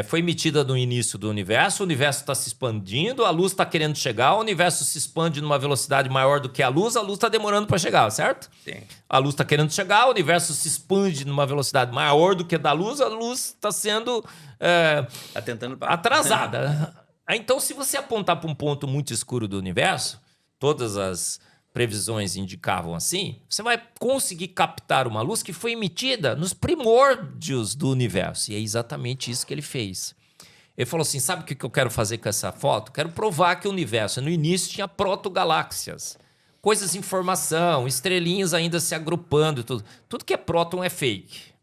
foi emitida no início do universo, o universo está se expandindo, a luz está querendo chegar, o universo se expande numa velocidade maior do que a luz está demorando para chegar, certo? Sim. A luz está querendo chegar, o universo se expande numa velocidade maior do que a da luz, a luz está sendo Tá tentando atrasada. Então, se você apontar para um ponto muito escuro do universo, todas as previsões indicavam assim, você vai conseguir captar uma luz que foi emitida nos primórdios do universo. E é exatamente isso que ele fez. Ele falou assim, sabe o que eu quero fazer com essa foto? Quero provar que o universo, no início, tinha protogaláxias. Coisas em formação, estrelinhas ainda se agrupando e tudo. Tudo que é próton é fake.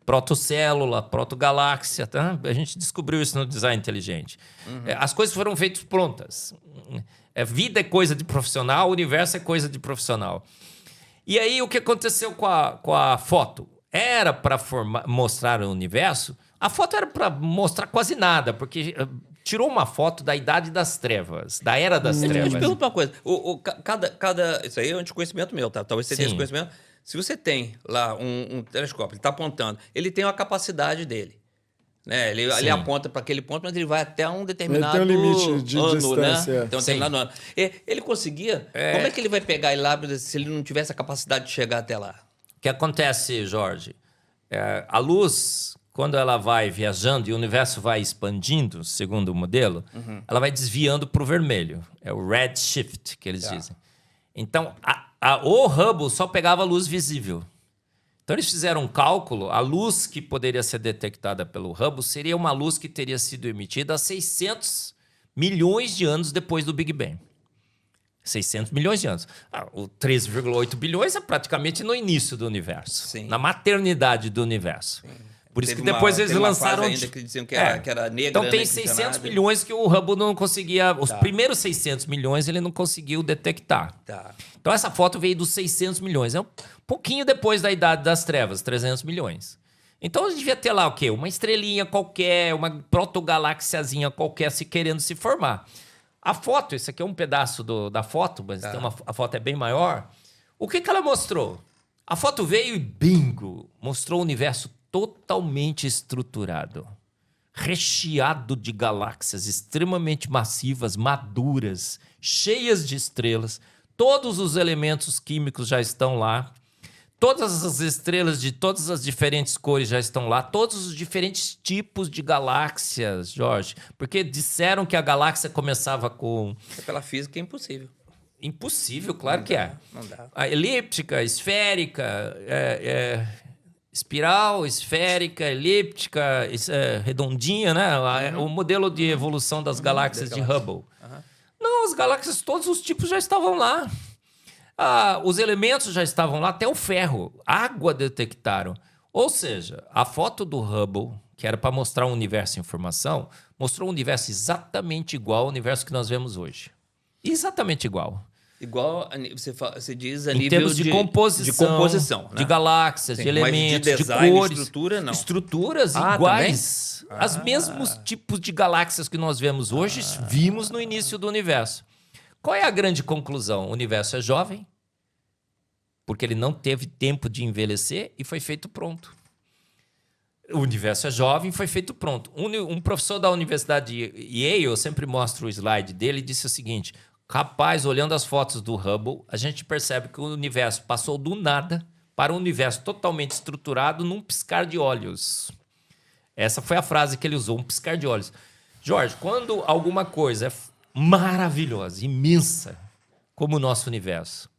Protocélula, protogaláxia, tá? A gente descobriu isso no design inteligente. Uhum. As coisas foram feitas prontas. Vida é coisa de profissional, o universo é coisa de profissional. E aí, o que aconteceu com a foto? Era para mostrar o universo, a foto era para mostrar quase nada, porque tirou uma foto da Idade das Trevas, da Era das Trevas. Eu te pergunto uma coisa, isso aí é um desconhecimento meu, tá? Talvez você tenha esse conhecimento. Se você tem lá um telescópio, ele está apontando, ele tem a capacidade dele. Né? Ele aponta para aquele ponto, mas ele vai até um determinado ele tem um limite de ano, distância. né? Tem um determinado ano. Ele conseguia... Como é que ele vai pegar ele lá se ele não tivesse a capacidade de chegar até lá? O que acontece, Jorge? A luz, quando ela vai viajando e o universo vai expandindo, segundo o modelo, ela vai desviando para o vermelho. É o red shift, que eles dizem. Então, o Hubble só pegava luz visível. Então, eles fizeram um cálculo. A luz que poderia ser detectada pelo Hubble seria uma luz que teria sido emitida há 600 milhões de anos depois do Big Bang. 600 milhões de anos. O 13,8 bilhões é praticamente no início do universo. Sim. Na maternidade do universo. Sim. Por isso que depois eles lançaram... ainda que diziam que era negra, então tem nem 600 funcionava. milhões que o Hubble não conseguia... Os primeiros 600 milhões ele não conseguiu detectar. Tá. Então essa foto veio dos 600 milhões. É um pouquinho depois da Idade das Trevas, 300 milhões. Então a gente devia ter lá o quê? Uma estrelinha qualquer, uma protogaláxiazinha qualquer querendo se formar. A foto, esse aqui é um pedaço da foto, mas a foto é bem maior. O que ela mostrou? A foto veio e bingo! Mostrou o universo totalmente estruturado. Recheado de galáxias extremamente massivas, maduras, cheias de estrelas. Todos os elementos químicos já estão lá. Todas as estrelas de todas as diferentes cores já estão lá. Todos os diferentes tipos de galáxias, Jorge. Porque disseram que a galáxia começava com... Pela física é impossível. Impossível, claro que é. Não dá. A elíptica, esférica, espiral, esférica, elíptica, redondinha, né? O modelo de evolução das galáxias de Hubble. Não, as galáxias, todos os tipos já estavam lá. Os elementos já estavam lá, até o ferro. Água detectaram. Ou seja, a foto do Hubble, que era para mostrar um universo em formação, mostrou um universo exatamente igual ao universo que nós vemos hoje. Exatamente igual. Igual, você diz, a Em nível termos de composição, de composição, né? de galáxias, Sim, de elementos, mas de design, de cores. estrutura, não. Estruturas iguais. Os mesmos tipos de galáxias que nós vemos hoje, vimos no início do universo. Qual é a grande conclusão? O universo é jovem, porque ele não teve tempo de envelhecer e foi feito pronto. O universo é jovem e foi feito pronto. Um professor da Universidade de Yale, eu sempre mostro o slide dele, disse o seguinte: rapaz, olhando as fotos do Hubble, a gente percebe que o universo passou do nada para um universo totalmente estruturado num piscar de olhos. Essa foi a frase que ele usou, um piscar de olhos. Jorge, quando alguma coisa é maravilhosa, imensa, como o nosso universo,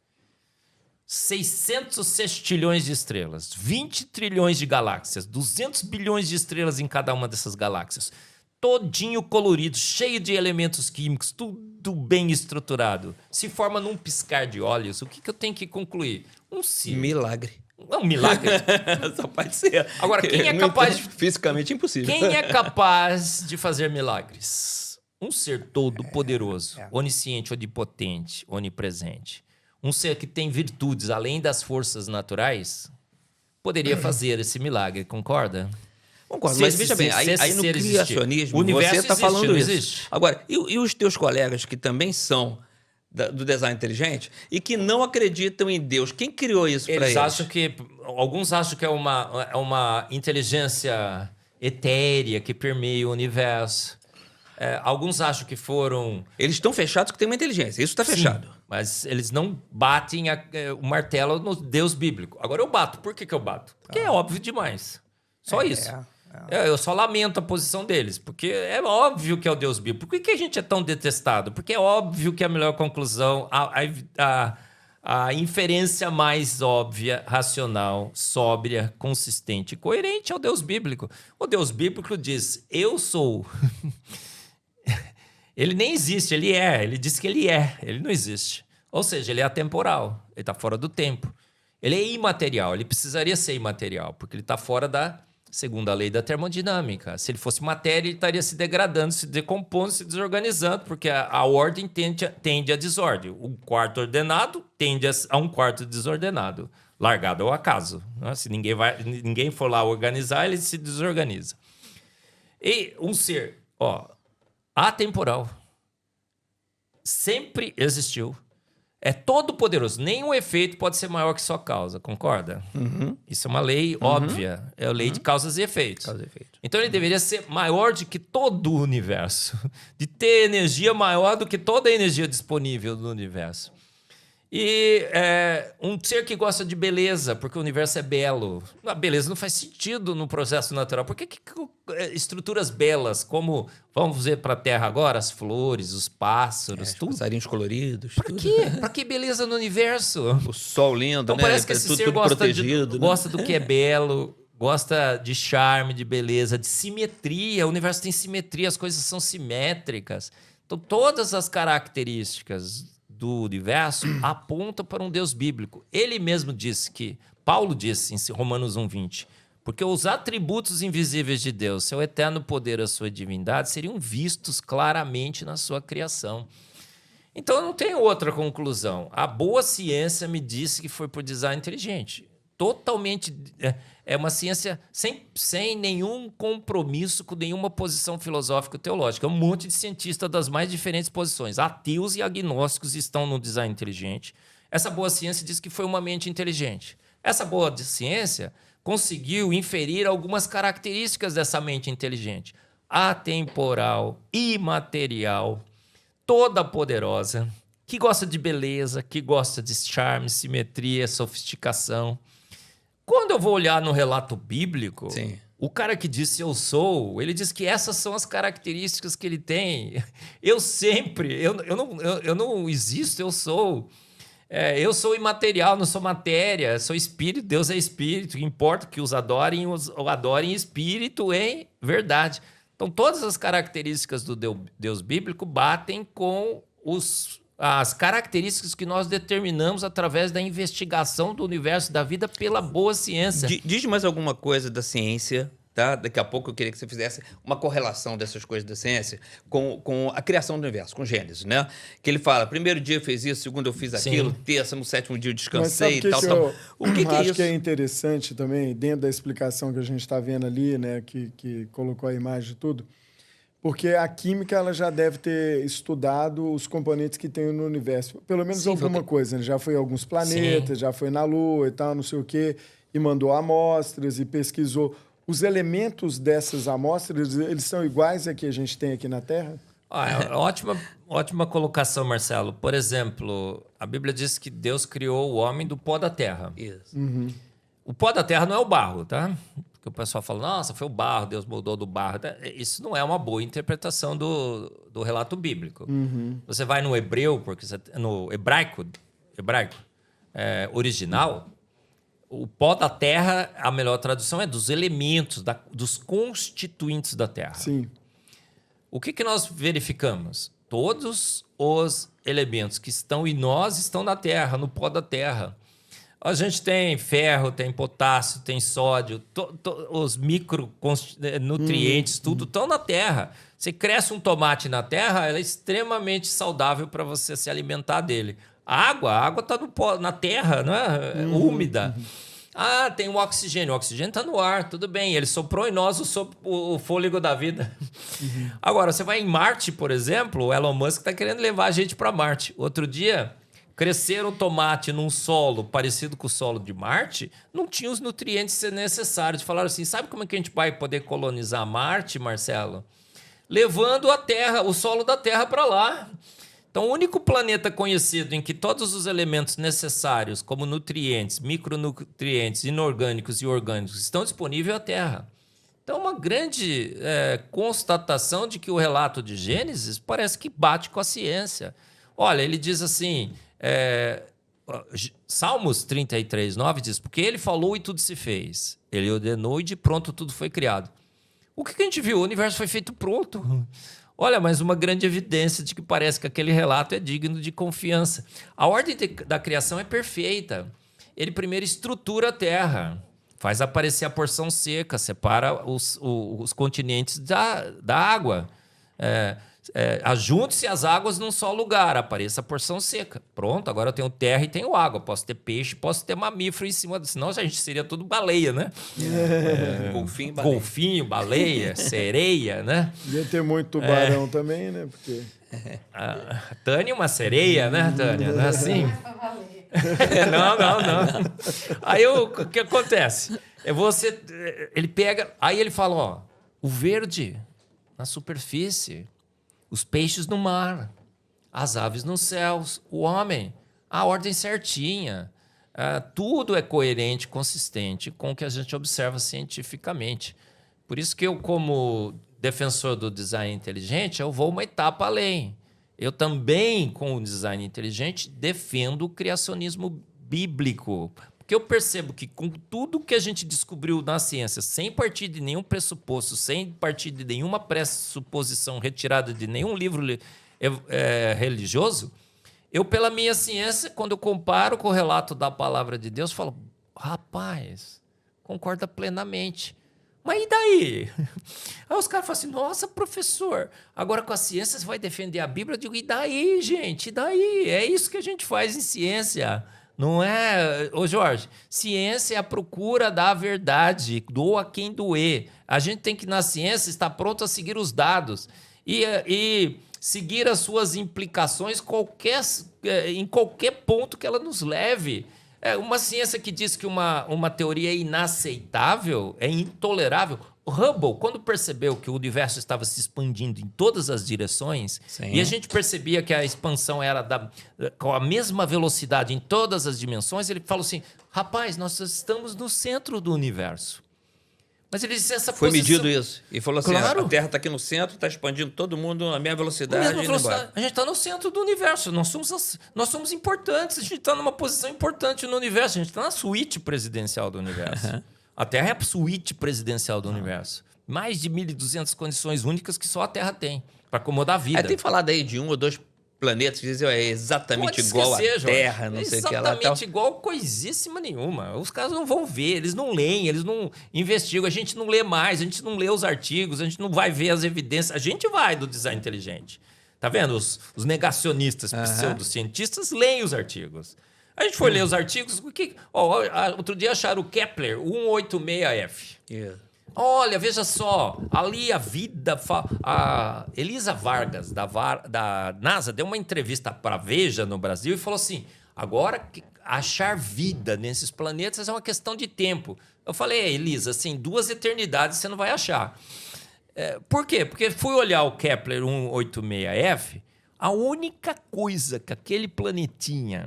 600 sextilhões de estrelas, 20 trilhões de galáxias, 200 bilhões de estrelas em cada uma dessas galáxias, todinho colorido, cheio de elementos químicos, tudo bem estruturado, se forma num piscar de olhos. O que eu tenho que concluir? Um ciclo. Milagre. É um milagre. Só pode ser. Agora, quem é capaz de... Fisicamente impossível. Quem é capaz de fazer milagres? Um ser todo-poderoso, onisciente, onipotente, onipresente. Um ser que tem virtudes além das forças naturais poderia fazer esse milagre, concorda? Concordo, mas veja bem, aí no criacionismo você está falando isso. Existe. Agora, e os teus colegas que também são do design inteligente e que não acreditam em Deus, quem criou isso para eles? Alguns acham que é uma inteligência etérea que permeia o universo. Alguns acham que foram... Eles estão fechados que tem uma inteligência, isso está fechado. Mas eles não batem o martelo no Deus bíblico. Agora eu bato. Por que eu bato? Porque é óbvio demais. Só isso. Eu só lamento a posição deles, porque é óbvio que é o Deus bíblico. Por que a gente é tão detestado? Porque é óbvio que a melhor conclusão, a inferência mais óbvia, racional, sóbria, consistente e coerente é o Deus bíblico. O Deus bíblico diz, eu sou... Ele nem existe, ele é. Ele diz que ele é, ele não existe. Ou seja, ele é atemporal, ele está fora do tempo. Ele é imaterial, ele precisaria ser imaterial, porque ele está fora da segunda lei da termodinâmica. Se ele fosse matéria, ele estaria se degradando, se decompondo, se desorganizando, porque a ordem tende a desordem. Um quarto ordenado tende a um quarto desordenado, largado ao acaso. Se ninguém for lá organizar, ele se desorganiza. E um ser, atemporal, sempre existiu, é todo poderoso. Nenhum efeito pode ser maior que sua causa, concorda? Isso é uma lei óbvia, é a lei de causas e efeitos. Causa e efeito. Então ele deveria ser maior do que todo o universo, de ter energia maior do que toda a energia disponível do universo. E um ser que gosta de beleza, porque o universo é belo. A beleza não faz sentido no processo natural. Por que estruturas belas, como, vamos ver para a Terra agora, as flores, os pássaros, Os tudo? passarinhos coloridos. Para tudo. quê? Para que beleza no universo? O sol lindo, Então né? parece que esse tudo, ser tudo gosta, protegido, né? gosta do que é belo, gosta de charme, de beleza, de simetria. O universo tem simetria, as coisas são simétricas. Então todas as características do universo apontam para um Deus bíblico. Ele mesmo disse que, Paulo disse em Romanos 1:20, porque os atributos invisíveis de Deus, seu eterno poder, a sua divindade, seriam vistos claramente na sua criação. Então eu não tenho outra conclusão. A boa ciência me disse que foi por design inteligente. Totalmente. É uma ciência sem nenhum compromisso com nenhuma posição filosófica ou teológica. É um monte de cientistas das mais diferentes posições. Ateus e agnósticos estão no design inteligente. Essa boa ciência diz que foi uma mente inteligente. Essa boa ciência conseguiu inferir algumas características dessa mente inteligente. Atemporal, imaterial, toda poderosa, que gosta de beleza, que gosta de charme, simetria, sofisticação. Quando eu vou olhar no relato bíblico, Sim. o cara que disse eu sou, ele diz que essas são as características que ele tem. Eu não existo, eu sou. Eu sou imaterial, não sou matéria, sou espírito, Deus é espírito, importa que os adorem em espírito, em verdade. Então, todas as características do Deus bíblico batem com as características que nós determinamos através da investigação do universo da vida pela boa ciência. Diz mais alguma coisa da ciência, tá? Daqui a pouco eu queria que você fizesse uma correlação dessas coisas da ciência com a criação do universo, com Gênesis, né? Que ele fala, primeiro dia eu fiz isso, segundo eu fiz aquilo, terça, no sétimo dia eu descansei e tal. O que é acho isso? que é interessante também, dentro da explicação que a gente está vendo ali, né, que colocou a imagem de tudo, porque a química ela já deve ter estudado os componentes que tem no universo. Pelo menos alguma coisa, né? Já foi em alguns planetas, já foi na Lua e tal, não sei o quê, e mandou amostras e pesquisou. Os elementos dessas amostras, eles são iguais a que a gente tem aqui na Terra? Ótima colocação, Marcelo. Por exemplo, a Bíblia diz que Deus criou o homem do pó da terra. Isso. O pó da terra não é o barro, tá? Porque o pessoal fala, nossa, foi o barro, Deus moldou do barro. Isso não é uma boa interpretação do relato bíblico. Você vai no hebreu, no hebraico original, o pó da terra, a melhor tradução é dos elementos, dos constituintes da terra. Sim. O que nós verificamos? Todos os elementos que estão em nós estão na terra, no pó da terra. A gente tem ferro, tem potássio, tem sódio, os micronutrientes, tudo estão na terra. Você cresce um tomate na terra, ela é extremamente saudável para você se alimentar dele. A água está na terra, não é? Úmida. Ah, tem o oxigênio está no ar, tudo bem. Ele soprou em nós o fôlego da vida. Agora, você vai em Marte, por exemplo, o Elon Musk está querendo levar a gente para Marte. Outro dia, crescer um tomate num solo parecido com o solo de Marte, não tinha os nutrientes necessários. Falaram assim, sabe como é que a gente vai poder colonizar Marte, Marcelo? Levando a terra, o solo da Terra para lá. Então, o único planeta conhecido em que todos os elementos necessários, como nutrientes, micronutrientes, inorgânicos e orgânicos, estão disponíveis é a Terra. Então, uma grande constatação de que o relato de Gênesis parece que bate com a ciência. Olha, ele diz assim, Salmos 33:9 diz, porque ele falou e tudo se fez. Ele ordenou e de pronto tudo foi criado. O que a gente viu? O universo foi feito pronto. Olha, mas uma grande evidência de que parece que aquele relato é digno de confiança. A ordem da criação é perfeita. Ele primeiro estrutura a terra, faz aparecer a porção seca, separa os continentes da água. Ajunte-se as águas num só lugar, apareça a porção seca. Pronto, agora eu tenho terra e tenho água. Posso ter peixe, posso ter mamífero em cima. Senão a gente seria tudo baleia, né? Golfinho, baleia, sereia, né? Ia ter muito tubarão também, né? Porque... A Tânia é uma sereia, né, Tânia? Não é assim? Não. Aí o que acontece? Ele pega... Aí ele fala, ó, o verde na superfície... Os peixes no mar, as aves nos céus, o homem, a ordem certinha. Tudo é coerente, consistente com o que a gente observa cientificamente. Por isso que eu, como defensor do design inteligente, eu vou uma etapa além. Eu também, com o design inteligente, defendo o criacionismo bíblico. Porque eu percebo que com tudo que a gente descobriu na ciência, sem partir de nenhum pressuposto, sem partir de nenhuma pressuposição retirada de nenhum livro religioso, eu, pela minha ciência, quando eu comparo com o relato da palavra de Deus, falo, rapaz, concorda plenamente. Mas e daí? Aí os caras falam assim, nossa, professor, agora com a ciência você vai defender a Bíblia? Eu digo, e daí, gente? E daí? É isso que a gente faz em ciência. Não é, ô Jorge, ciência é a procura da verdade, doa quem doer. A gente tem que, na ciência, estar pronto a seguir os dados e seguir as suas implicações em qualquer ponto que ela nos leve. Uma ciência que diz que uma teoria é inaceitável, é intolerável. O Hubble, quando percebeu que o universo estava se expandindo em todas as direções, sim, e a gente percebia que a expansão era com a mesma velocidade em todas as dimensões, ele falou assim, rapaz, nós estamos no centro do universo. Mas ele disse essa Foi posição... medido isso. E falou assim, claro, a Terra está aqui no centro, está expandindo todo mundo na mesma velocidade. A gente está no centro do universo. Nós somos importantes. A gente está numa posição importante no universo. A gente está na suíte presidencial do universo. Uhum. A Terra é a suíte presidencial do universo. Mais de 1.200 condições únicas que só a Terra tem para acomodar a vida. Tem falado aí de 1 ou 2 planetas que dizem é exatamente igual à Terra, não sei o que lá. Exatamente igual coisíssima nenhuma. Os caras não vão ver, eles não leem, eles não investigam. A gente não lê mais, a gente não lê os artigos, a gente não vai ver as evidências. A gente vai do design inteligente. Tá vendo? Os negacionistas, pseudocientistas, leem os artigos. A gente foi ler os artigos. Outro dia acharam o Kepler 186F. Yeah. Olha, veja só, ali a vida... A Elisa Vargas, da NASA, deu uma entrevista para a Veja no Brasil e falou assim, agora achar vida nesses planetas é uma questão de tempo. Eu falei, Elisa, assim, 2 eternidades você não vai achar. Por quê? Porque fui olhar o Kepler 186F, a única coisa que aquele planetinha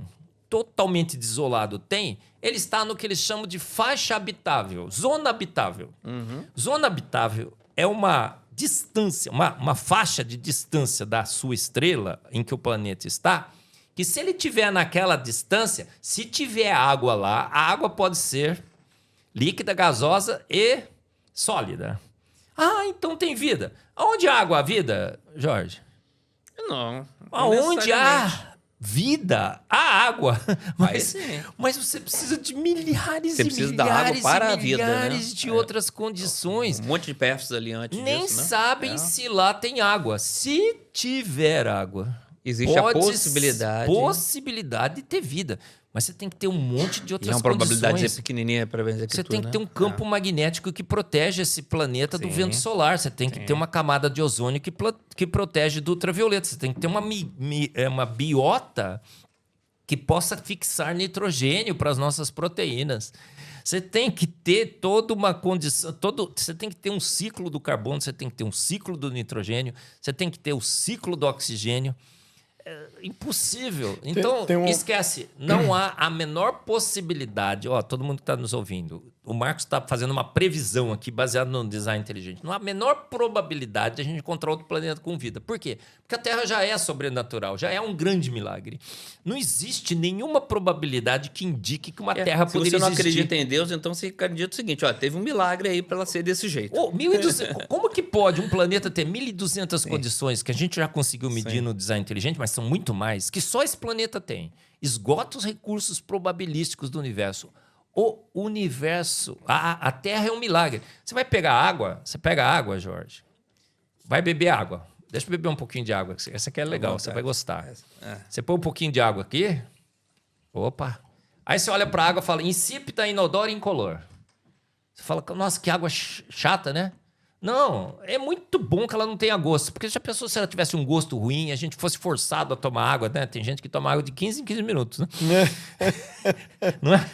totalmente desolado tem, ele está no que eles chamam de faixa habitável, zona habitável. Uhum. Zona habitável é uma distância, uma faixa de distância da sua estrela em que o planeta está, que se ele estiver naquela distância, se tiver água lá, a água pode ser líquida, gasosa e sólida. Então tem vida. Aonde há água há vida, Jorge? Não. Aonde há vida, há água, mas você precisa de milhares você precisa da água para a vida, né? De outras condições. Um monte de perfis ali antes nem disso, né? Sabem se lá tem água. Se tiver água, existe a possibilidade de ter vida. Mas você tem que ter um monte de outras condições. E uma probabilidade pequenininha para ver você tem que ter um campo magnético que protege esse planeta do vento solar. Você tem que ter uma camada de ozônio que protege do ultravioleta. Você tem que ter uma biota que possa fixar nitrogênio para as nossas proteínas. Você tem que ter toda uma condição... Você tem que ter um ciclo do carbono, você tem que ter um ciclo do nitrogênio, você tem que ter o ciclo do oxigênio. Impossível. Então, esquece. Não há a menor possibilidade. Todo mundo que está nos ouvindo, o Marcos está fazendo uma previsão aqui baseada no design inteligente. Não há a menor probabilidade de a gente encontrar outro planeta com vida. Por quê? Porque a Terra já é sobrenatural, já é um grande milagre. Não existe nenhuma probabilidade que indique que uma Terra poderia existir. Se você não acredita em Deus, então você acredita o seguinte, teve um milagre aí para ela ser desse jeito. 1.200, como que pode um planeta ter 1.200 condições que a gente já conseguiu medir no design inteligente, mas são muito mais, que só esse planeta tem? Esgota os recursos probabilísticos do universo. O universo, a Terra é um milagre. Você vai pegar água, você pega água, Jorge, vai beber água. Deixa eu beber um pouquinho de água, essa aqui é legal, você vai gostar. Você põe um pouquinho de água aqui, opa. Aí você olha para a água e fala, insípida, inodora e incolor. Você fala, nossa, que água chata, né? Não, é muito bom que ela não tenha gosto. Porque já pensou se ela tivesse um gosto ruim, a gente fosse forçado a tomar água, né? Tem gente que toma água de 15 em 15 minutos, né? Não é?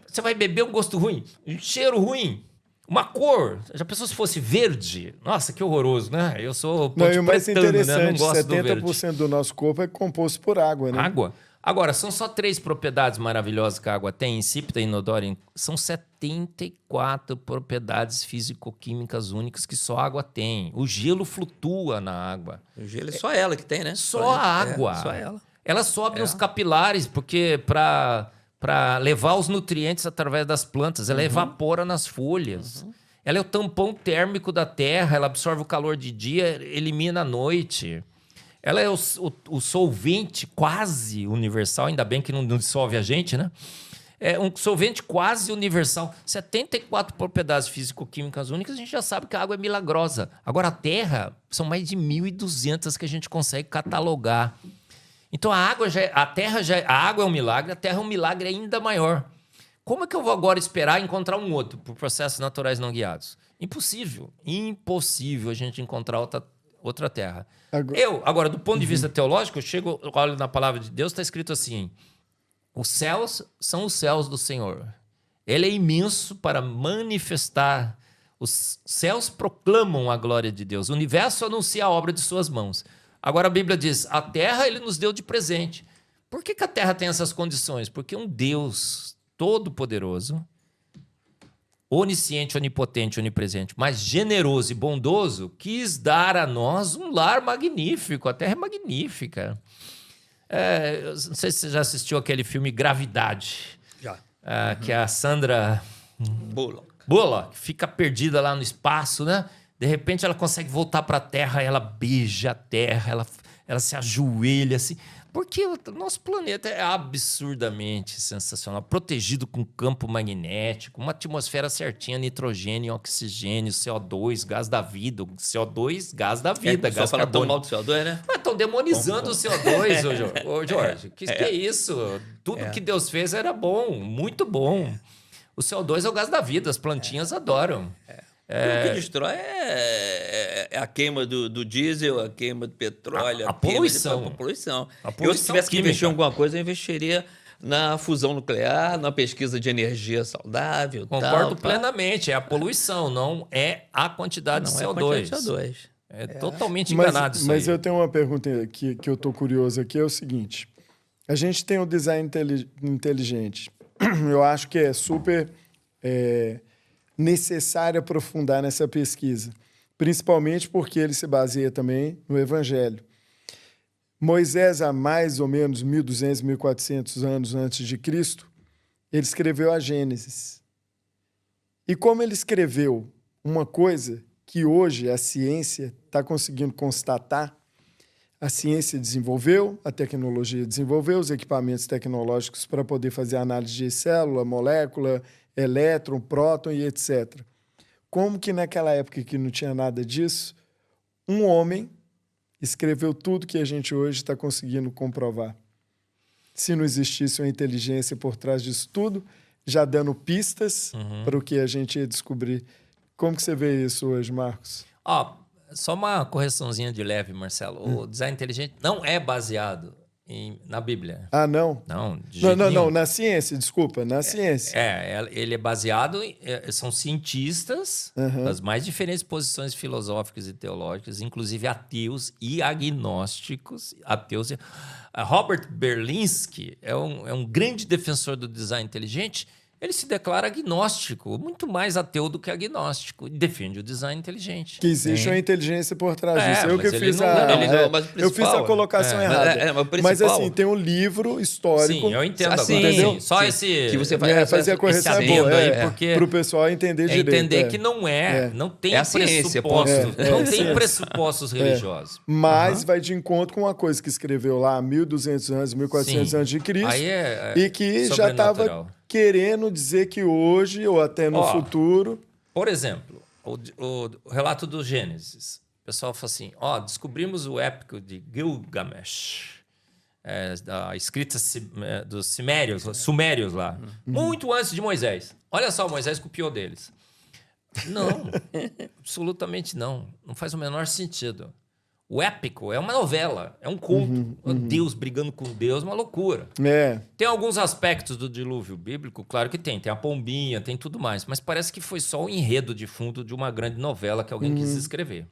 Você vai beber um gosto ruim, um cheiro ruim, uma cor. Já pensou se fosse verde? Nossa, que horroroso, né? Eu sou o mais interessante, né? Não gosto 70% do nosso corpo é composto por água, né? Água. Agora, são só 3 propriedades maravilhosas que a água tem, insípida, inodora. São 74 propriedades físico-químicas únicas que só a água tem. O gelo flutua na água. O gelo é só ela que tem, né? Só a água. Só ela. Ela sobe nos capilares, porque para levar os nutrientes através das plantas, ela evapora nas folhas. Ela é o tampão térmico da terra, ela absorve o calor de dia, elimina a noite. Ela é o solvente quase universal, ainda bem que não dissolve a gente, né? É um solvente quase universal. 74 propriedades físico-químicas únicas, a gente já sabe que a água é milagrosa. Agora, a terra, são mais de 1.200 que a gente consegue catalogar. Então, a água é um milagre, a terra é um milagre ainda maior. Como é que eu vou agora esperar encontrar um outro por processos naturais não guiados? Impossível. Impossível a gente encontrar outra terra. Agora, do ponto de vista teológico, eu olho na palavra de Deus, está escrito assim: os céus são os céus do Senhor. Ele é imenso para manifestar. Os céus proclamam a glória de Deus. O universo anuncia a obra de suas mãos. Agora a Bíblia diz, a terra ele nos deu de presente. Por que a terra tem essas condições? Porque um Deus todo-poderoso, onisciente, onipotente, onipresente, mas generoso e bondoso, quis dar a nós um lar magnífico. A terra é magnífica. Eu não sei se você já assistiu aquele filme Gravidade. Já. Que é a Sandra Bullock fica perdida lá no espaço, né? De repente ela consegue voltar para a Terra, ela beija a Terra, ela se ajoelha assim. Porque o nosso planeta é absurdamente sensacional, protegido com campo magnético, uma atmosfera certinha, nitrogênio, oxigênio, CO2, gás da vida. CO2, gás da vida. Só fala tão mal do CO2, né? Mas estão demonizando o CO2, ô Jorge. Que é isso? Tudo que Deus fez era bom, muito bom. O CO2 é o gás da vida, as plantinhas adoram. O que destrói é a queima do diesel, a queima do petróleo, a poluição. A poluição. Eu, se tivesse que investir em alguma coisa, eu investiria na fusão nuclear, na pesquisa de energia saudável. Concordo plenamente. É a poluição, não é a quantidade de CO2. É a quantidade de CO2. É totalmente enganado isso aí. Mas eu tenho uma pergunta que eu estou curioso aqui, é o seguinte. A gente tem o design inteligente. Eu acho que é super necessário aprofundar nessa pesquisa, principalmente porque ele se baseia também no Evangelho. Moisés, há mais ou menos 1.200, 1.400 anos antes de Cristo, ele escreveu a Gênesis. E como ele escreveu uma coisa que hoje a ciência está conseguindo constatar, a ciência desenvolveu, a tecnologia desenvolveu os equipamentos tecnológicos para poder fazer análise de célula, molécula, elétron, próton e etc. Como que naquela época que não tinha nada disso, um homem escreveu tudo que a gente hoje está conseguindo comprovar? Se não existisse uma inteligência por trás disso tudo, já dando pistas para o que a gente ia descobrir. Como que você vê isso hoje, Marcos? Só uma correçãozinha de leve, Marcelo. O design inteligente não é baseado na Bíblia. Ah, não? Não, de jeito nenhum. Não, na ciência, desculpa, na ciência. Ele é baseado são cientistas das mais diferentes posições filosóficas e teológicas, inclusive ateus e agnósticos. Robert Berlinski é um grande defensor do design inteligente. Ele se declara agnóstico, muito mais ateu do que agnóstico, e defende o design inteligente. Que existe uma inteligência por trás disso. Eu fiz a colocação errada. Mas assim, tem um livro histórico. Sim, eu entendo agora. Entendeu? Só esse... Que você vai fazer a correção para o pessoal entender direito. Entender que não tem pressupostos. Não tem pressupostos religiosos. Mas vai de encontro com uma coisa que escreveu lá há 1.200 anos, 1.400 anos de Cristo. E que já estava querendo dizer que hoje ou até no futuro... Por exemplo, o relato do Gênesis. O pessoal fala assim, descobrimos o épico de Gilgamesh, da escrita dos sumérios lá, muito antes de Moisés. Olha só, Moisés copiou deles. Não, absolutamente não. Não faz o menor sentido. O épico é uma novela, é um conto. Deus brigando com Deus, uma loucura. Tem alguns aspectos do dilúvio bíblico, claro que tem. Tem a pombinha, tem tudo mais. Mas parece que foi só o enredo de fundo de uma grande novela que alguém quis escrever.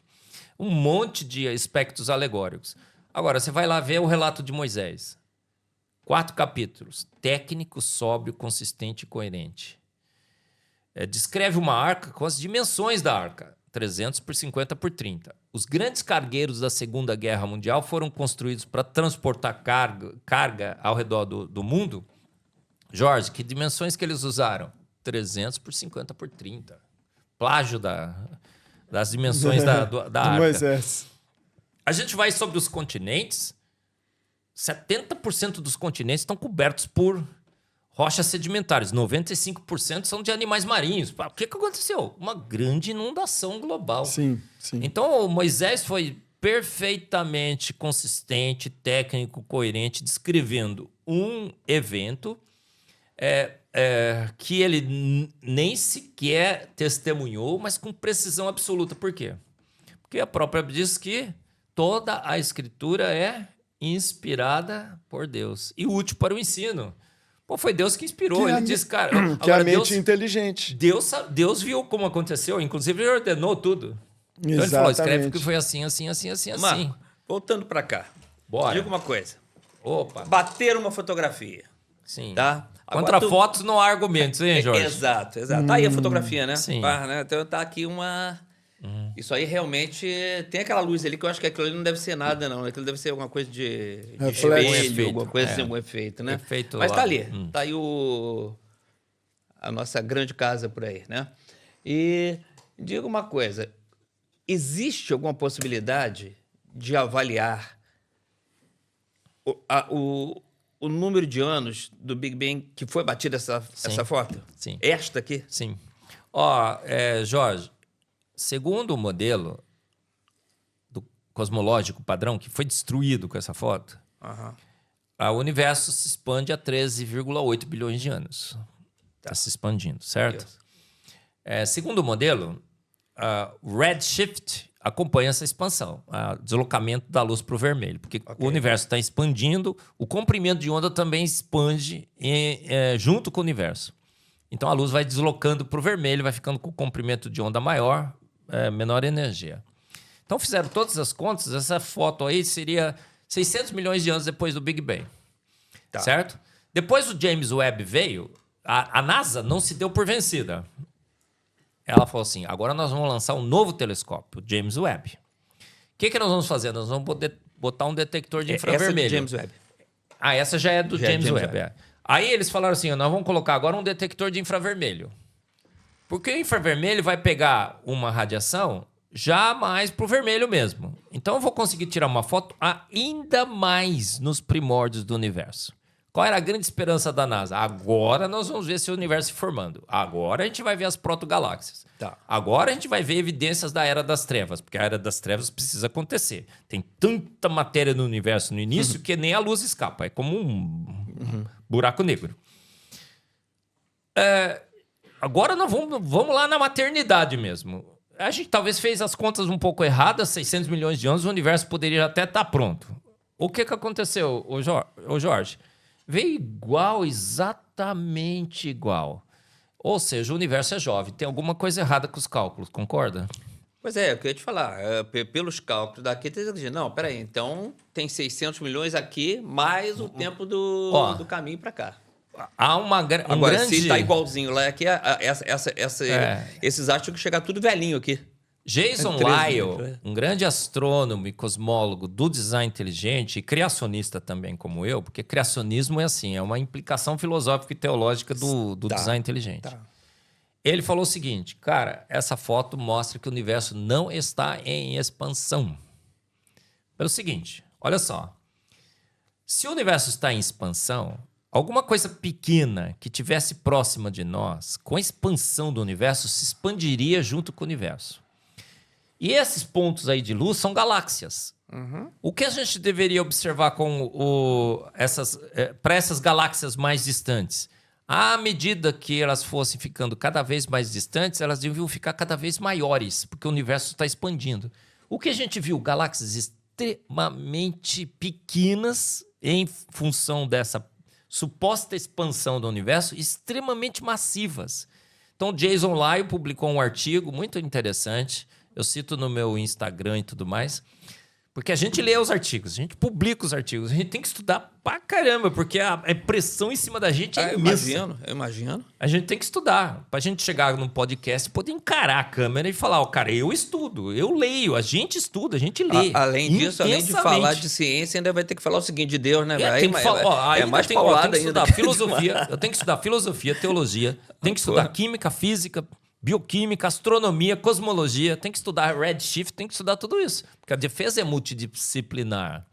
Um monte de aspectos alegóricos. Agora, você vai lá ver o relato de Moisés. 4 capítulos. Técnico, sóbrio, consistente e coerente. Descreve uma arca com as dimensões da arca. 300 por 50 por 30. Os grandes cargueiros da Segunda Guerra Mundial foram construídos para transportar carga ao redor do mundo. Jorge, que dimensões que eles usaram? 300 por 50 por 30. Plágio das dimensões da arca. Moisés. A gente vai sobre os continentes. 70% dos continentes estão cobertos por rochas sedimentares. 95% são de animais marinhos. O que aconteceu? Uma grande inundação global. Sim. Então, o Moisés foi perfeitamente consistente, técnico, coerente, descrevendo um evento que ele nem sequer testemunhou, mas com precisão absoluta. Por quê? Porque a própria Bíblia diz que toda a Escritura é inspirada por Deus e útil para o ensino. Pô, foi Deus que inspirou. Ele disse, cara... Que agora, a mente inteligente. Deus viu como aconteceu. Inclusive, ele ordenou tudo. Então, ele falou, escreve que foi assim. Marco, voltando para cá. Bora. Diga uma coisa. Opa. Bater uma fotografia. Sim. Tá? Contra fotos não há argumentos, hein, Jorge? Exato. Tá aí a fotografia, né? Sim. Né? Então tá aqui uma... Isso aí realmente tem aquela luz ali que eu acho que aquilo ali não deve ser nada, não. Aquilo deve ser alguma coisa de espelho, alguma coisa assim, um efeito, né? Efeito Mas lá. tá ali. Tá aí a nossa grande casa por aí, né? E diga uma coisa. Existe alguma possibilidade de avaliar o número de anos do Big Bang que foi batida essa foto? Sim. Esta aqui? Sim. Jorge, segundo o modelo do cosmológico padrão, que foi destruído com essa foto, o universo se expande a 13,8 bilhões de anos. Está se expandindo, certo? Segundo o modelo, o redshift acompanha essa expansão, o deslocamento da luz para o vermelho, porque o universo está expandindo, o comprimento de onda também expande junto com o universo. Então a luz vai deslocando para o vermelho, vai ficando com o comprimento de onda maior, menor energia. Então fizeram todas as contas, essa foto aí seria 600 milhões de anos depois do Big Bang. Tá. Certo? Depois o James Webb veio, a NASA não se deu por vencida. Ela falou assim, agora nós vamos lançar um novo telescópio, o James Webb. O que nós vamos fazer? Nós vamos poder botar um detector de infravermelho. Essa é do James Webb. Essa já é do James Webb. Aí eles falaram assim, nós vamos colocar agora um detector de infravermelho. Porque o infravermelho vai pegar uma radiação já mais para o vermelho mesmo. Então eu vou conseguir tirar uma foto ainda mais nos primórdios do universo. Qual era a grande esperança da NASA? Agora nós vamos ver esse universo se formando. Agora a gente vai ver as protogaláxias. Tá. Agora a gente vai ver evidências da Era das Trevas, porque a Era das Trevas precisa acontecer. Tem tanta matéria no universo no início que nem a luz escapa. É como um buraco negro. Agora nós vamos lá na maternidade mesmo. A gente talvez fez as contas um pouco erradas, 600 milhões de anos, o universo poderia até estar pronto. O que aconteceu, Jorge? Veio exatamente igual. Ou seja, o universo é jovem. Tem alguma coisa errada com os cálculos, concorda? Pois é, eu queria te falar. Pelos cálculos daqui, tem que dizer, não, peraí, então tem 600 milhões aqui, mais o tempo do caminho para cá. Há Agora, se tá igualzinho lá, aqui, esses acham que chegar tudo velhinho aqui. Jason Lisle, um grande astrônomo e cosmólogo do design inteligente e criacionista também como eu, porque criacionismo é assim, é uma implicação filosófica e teológica do design inteligente. Tá. Ele falou o seguinte, cara, essa foto mostra que o universo não está em expansão. Pelo seguinte, olha só, se o universo está em expansão, alguma coisa pequena que tivesse próxima de nós, com a expansão do universo, se expandiria junto com o universo. E esses pontos aí de luz são galáxias. O que a gente deveria observar para essas galáxias mais distantes? À medida que elas fossem ficando cada vez mais distantes, elas deviam ficar cada vez maiores, porque o universo está expandindo. O que a gente viu? Galáxias extremamente pequenas em função dessa suposta expansão do universo, extremamente massivas. Então, Jason Lisle publicou um artigo muito interessante, eu cito no meu Instagram e tudo mais, Porque a gente lê os artigos, a gente publica os artigos, a gente tem que estudar pra caramba, porque a pressão em cima da gente é imensa. Eu imagino. A gente tem que estudar. Pra gente chegar num podcast, poder encarar a câmera e falar, cara, eu estudo, eu leio, a gente estuda, a gente lê. Além disso, além de falar de ciência, ainda vai ter que falar o seguinte de Deus, né? Tem que falar, mais paulada ainda. Estudar filosofia, eu tenho que estudar filosofia, teologia, tenho que estudar química, física, bioquímica, astronomia, cosmologia, tem que estudar redshift, tem que estudar tudo isso. Porque a defesa é multidisciplinar.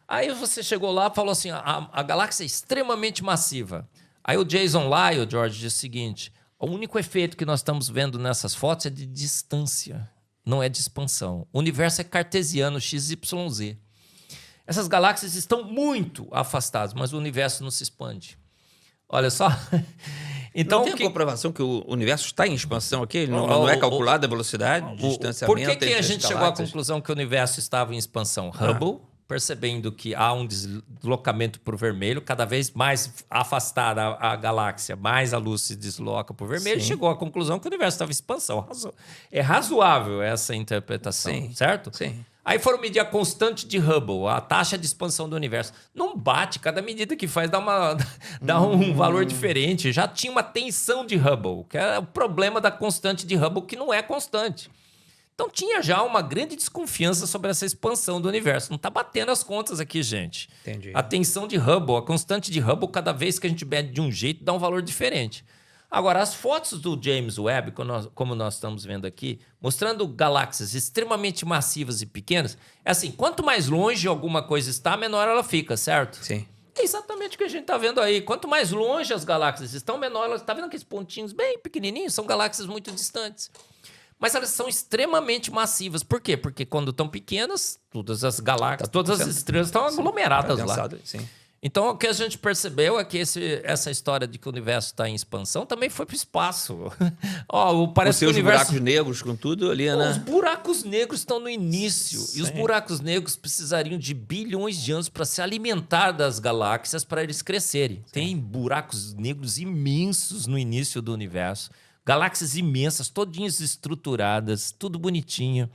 Aí você chegou lá e falou assim, a galáxia é extremamente massiva. Aí o Jason Lyle, George, diz o seguinte, o único efeito que nós estamos vendo nessas fotos é de distância, não é de expansão. O universo é cartesiano, XYZ. Essas galáxias estão muito afastadas, mas o universo não se expande. Olha só... Então, não tem comprovação que o universo está em expansão aqui? Não é calculada a velocidade de distanciamento? Por que a gente chegou à conclusão que o universo estava em expansão? Hubble, percebendo que há um deslocamento para o vermelho, cada vez mais afastada a galáxia, mais a luz se desloca para o vermelho, chegou à conclusão que o universo estava em expansão. É razoável essa interpretação, certo? Sim. Aí foram medir a constante de Hubble, a taxa de expansão do universo. Não bate, cada medida que faz dá um valor diferente. Já tinha uma tensão de Hubble, que é o problema da constante de Hubble, que não é constante. Então tinha já uma grande desconfiança sobre essa expansão do universo. Não está batendo as contas aqui, gente. Entendi. A tensão de Hubble, a constante de Hubble, cada vez que a gente mede de um jeito, dá um valor diferente. Agora, as fotos do James Webb, como nós estamos vendo aqui, mostrando galáxias extremamente massivas e pequenas, é assim, quanto mais longe alguma coisa está, menor ela fica, certo? Sim. É exatamente o que a gente está vendo aí. Quanto mais longe as galáxias estão, menor elas... Está vendo aqueles pontinhos bem pequenininhos? São galáxias muito distantes. Mas elas são extremamente massivas. Por quê? Porque quando estão pequenas, todas as galáxias, todas as estrelas estão aglomeradas lá. Sim. Então, o que a gente percebeu é que essa história de que o universo está em expansão também foi para o espaço. Parece que o universo... buracos negros com tudo ali, né? Os buracos negros estão no início. Sim. E os buracos negros precisariam de bilhões de anos para se alimentar das galáxias para eles crescerem. Sim. Tem buracos negros imensos no início do universo. Galáxias imensas, todinhas estruturadas, tudo bonitinho.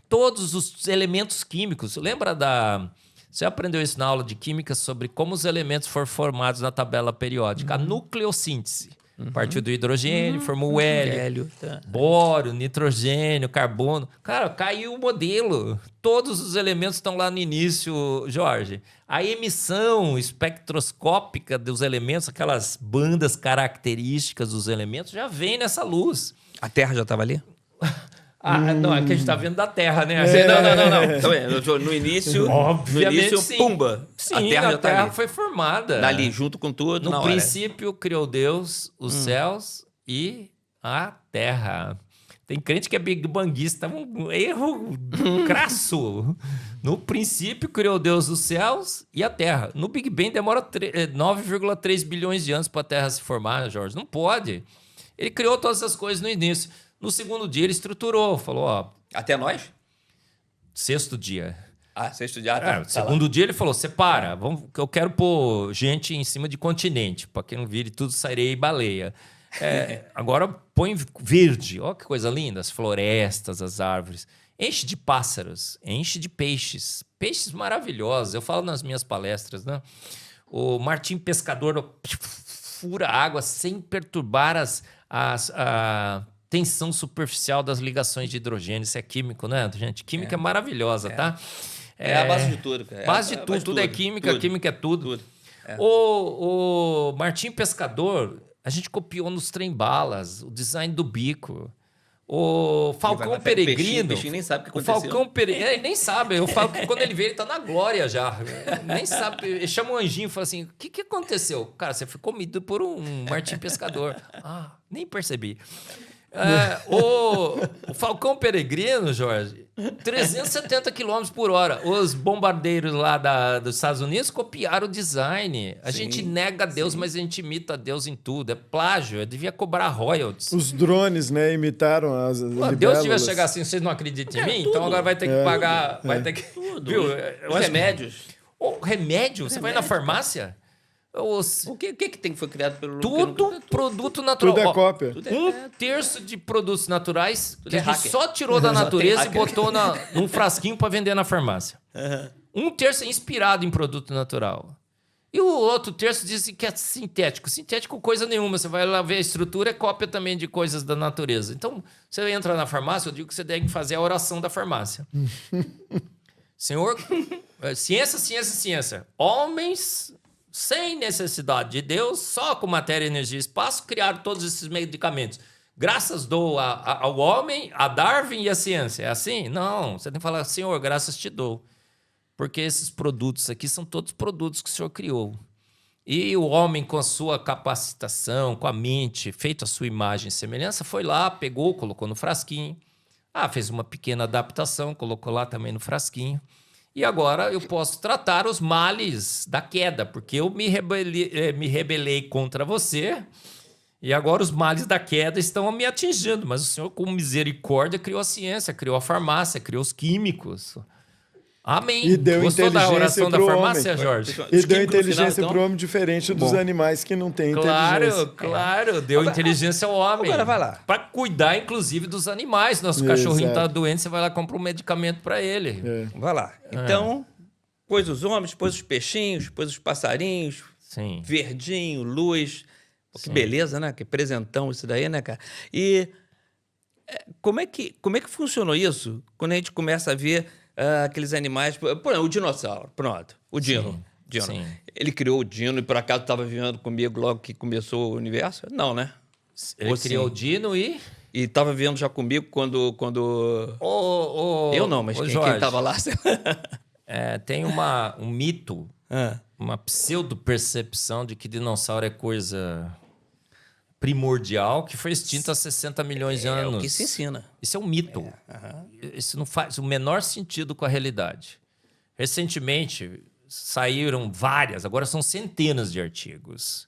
Todos os elementos químicos. Lembra da... Você aprendeu isso na aula de química sobre como os elementos foram formados na tabela periódica. A nucleossíntese. Partiu do hidrogênio, formou o hélio, bório, nitrogênio, carbono. Cara, caiu o modelo. Todos os elementos estão lá no início, Jorge. A emissão espectroscópica dos elementos, aquelas bandas características dos elementos, já vem nessa luz. A Terra já estava ali? Não, é que a gente está vendo da Terra, né? Não. No início, obviamente, sim. Pumba. Sim, a Terra já Terra foi formada. Dali, junto com tudo. No princípio, criou Deus os céus e a Terra. Tem crente que é big banguista, um erro crasso. No princípio, criou Deus os céus e a Terra. No Big Bang demora 9,3 bilhões de anos para a Terra se formar, Jorge. Não pode. Ele criou todas essas coisas no início. No segundo dia, ele estruturou, falou, Até nós? Sexto dia. Sexto dia. Segundo dia, ele falou, separa, eu quero pôr gente em cima de continente, para quem não vire tudo sairei baleia. Agora põe verde, olha que coisa linda, as florestas, as árvores. Enche de pássaros, enche de peixes. Peixes maravilhosos, eu falo nas minhas palestras, né? O Martim Pescador fura a água sem perturbar a tensão superficial das ligações de hidrogênio. Isso é químico, né, gente? Química é maravilhosa, tá? É a base de tudo, cara. Base de tudo, tudo é química, tudo. Química é tudo. O Martim Pescador, a gente copiou nos trem-balas, o design do bico. O Falcão Peregrino... O peixinho nem sabe o que aconteceu. O Falcão Peregrino... Ele nem sabe. O Falcão, quando ele vê, ele tá na glória já. Nem sabe. Ele chama um anjinho e fala assim, o que aconteceu? Cara, você foi comido por um Martim Pescador. Nem percebi. O Falcão Peregrino, Jorge, 370 km por hora. Os bombardeiros lá dos Estados Unidos copiaram o design. A gente nega Deus, mas a gente imita Deus em tudo. É plágio, eu devia cobrar royalties. Os drones, né, imitaram as libélulas. Deus devia chegar assim, vocês não acreditam em mim? Tudo. Então agora vai ter que pagar... Vai ter que, tudo. viu? Os remédios. Remédio? Você vai na farmácia... Os, O que tem que foi criado pelo tudo produto natural. Tudo é Ó, cópia. Tudo é- Um terço de produtos naturais que é a gente hacker. só tirou da Só tem natureza e hacker. botou num frasquinho para vender na farmácia. Um terço é inspirado em produto natural. E o outro terço diz que é sintético. Sintético coisa nenhuma. Você vai lá ver a estrutura, é cópia também de coisas da natureza. Então, você entra na farmácia, eu digo que você tem que fazer a oração da farmácia. Senhor, ciência, ciência, ciência. Homens sem necessidade de Deus, só com matéria, energia e espaço, criaram todos esses medicamentos. Graças dou ao homem, a Darwin e a ciência. É assim? Não. Você tem que falar, Senhor, graças te dou. Porque esses produtos aqui são todos produtos que o Senhor criou. E o homem, com a sua capacitação, com a mente, feito a sua imagem e semelhança, foi lá, pegou, colocou no frasquinho. Fez uma pequena adaptação, colocou lá também no frasquinho. E agora eu posso tratar os males da queda, porque eu me rebelei contra você. E agora os males da queda estão me atingindo. Mas o Senhor, com misericórdia, criou a ciência, criou a farmácia, criou os químicos. Amém. E deu Gostou da inteligência oração da pro farmácia, homem. Jorge? E deu Químico no inteligência final, para o homem diferente dos animais que não têm Claro, inteligência. claro. Deu inteligência ao homem. Agora vai lá. Para cuidar, inclusive, dos animais. Nosso cachorrinho tá doente, você vai lá e compra um medicamento para ele. Vai lá. Então, pôs os homens, pôs os peixinhos, pôs os passarinhos, Sim. verdinho, luz. Pô, que beleza, né? Que presentão isso daí, né, cara? E como é que funcionou isso quando a gente começa a ver aqueles animais... Por exemplo, o dinossauro, pronto. O Dino. Sim. Ele criou o Dino e por acaso estava vivendo comigo logo que começou o universo? Não, né? Ele Ou criou sim. o Dino e... E estava vivendo já comigo quando... Eu não, mas quem Jorge, estava lá... sei lá. tem um mito, uma pseudo-percepção de que dinossauro é coisa primordial que foi extinto há 60 milhões de anos. É o que se ensina. Isso é um mito. Isso não faz o menor sentido com a realidade. Recentemente, saíram várias, agora são centenas de artigos,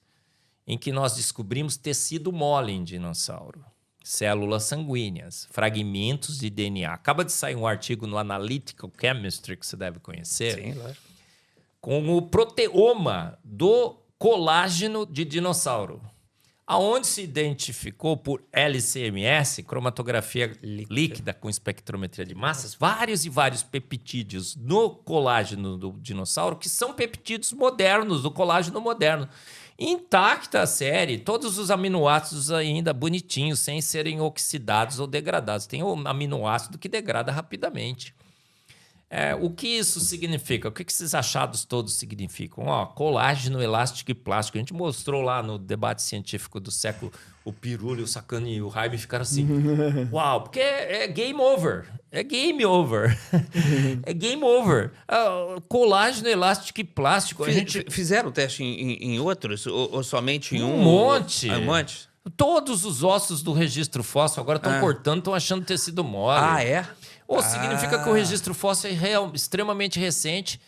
em que nós descobrimos tecido mole em dinossauro, células sanguíneas, fragmentos de DNA. Acaba de sair um artigo no Analytical Chemistry, que você deve conhecer, Sim, lógico. com o proteoma do colágeno de dinossauro, aonde se identificou por LC-MS, cromatografia líquida com espectrometria de massas, vários e vários peptídeos no colágeno do dinossauro, que são peptídeos modernos, do colágeno moderno. Intacta a série, todos os aminoácidos ainda bonitinhos, sem serem oxidados ou degradados. Tem um aminoácido que degrada rapidamente. O que isso significa? O que esses achados todos significam? Colágeno, elástico e plástico. A gente mostrou lá no debate científico do século, o Pirulli, o Sacani e o Jaime ficaram assim, uau, porque é game over. É game over. É game over. Colágeno, elástico e plástico. A gente... Fizeram o teste em outros ou somente em um? Um monte. Um monte? Todos os ossos do registro fóssil agora estão cortando, estão achando tecido mole. É? Significa que o registro fóssil é extremamente recente.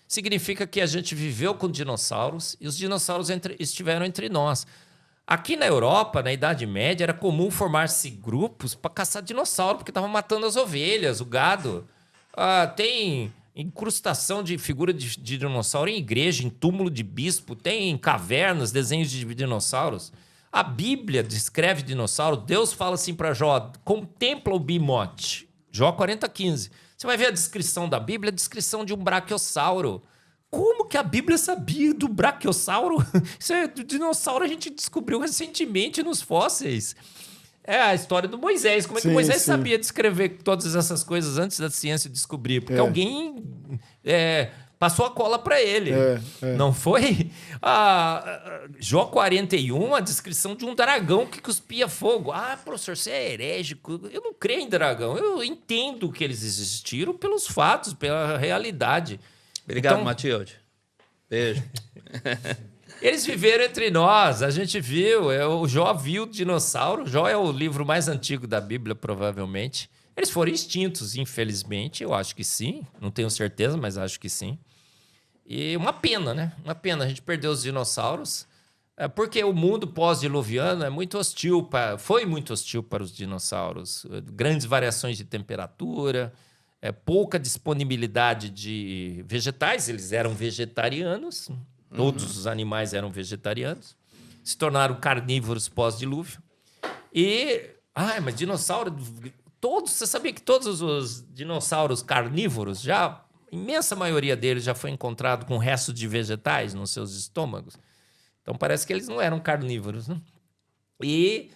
Significa que a gente viveu com dinossauros e os dinossauros estiveram entre nós. Aqui na Europa, na Idade Média, era comum formar-se grupos para caçar dinossauro, porque estavam matando as ovelhas, o gado. Tem incrustação de figura de dinossauro em igreja, em túmulo de bispo, tem em cavernas desenhos de dinossauros. A Bíblia descreve dinossauro. Deus fala assim para Jó, contempla o bimote. Jó 40:15. Você vai ver a descrição da Bíblia, a descrição de um braquiossauro. Como que a Bíblia sabia do braquiossauro? Isso é do dinossauro, a gente descobriu recentemente nos fósseis. É a história do Moisés. Como é que Moisés sabia descrever todas essas coisas antes da ciência descobrir? Porque alguém passou a cola para ele. Não foi? Jó 41, a descrição de um dragão que cuspia fogo. Professor, você é herégico. Eu não creio em dragão. Eu entendo que eles existiram pelos fatos, pela realidade. Obrigado, Então, Matilde. Beijo. Eles viveram entre nós, a gente viu. O Jó viu o dinossauro. Jó é o livro mais antigo da Bíblia, provavelmente. Eles foram extintos, infelizmente. Eu acho que sim. Não tenho certeza, mas acho que sim. E uma pena, né? Uma pena. A gente perdeu os dinossauros. Porque o mundo pós-diluviano é muito hostil foi muito hostil para os dinossauros. Grandes variações de temperatura, pouca disponibilidade de vegetais. Eles eram vegetarianos. Todos os animais eram vegetarianos. Se tornaram carnívoros pós-dilúvio. E... mas dinossauro... Você sabia que todos os dinossauros carnívoros, a imensa maioria deles já foi encontrado com restos de vegetais nos seus estômagos? Então parece que eles não eram carnívoros, né? E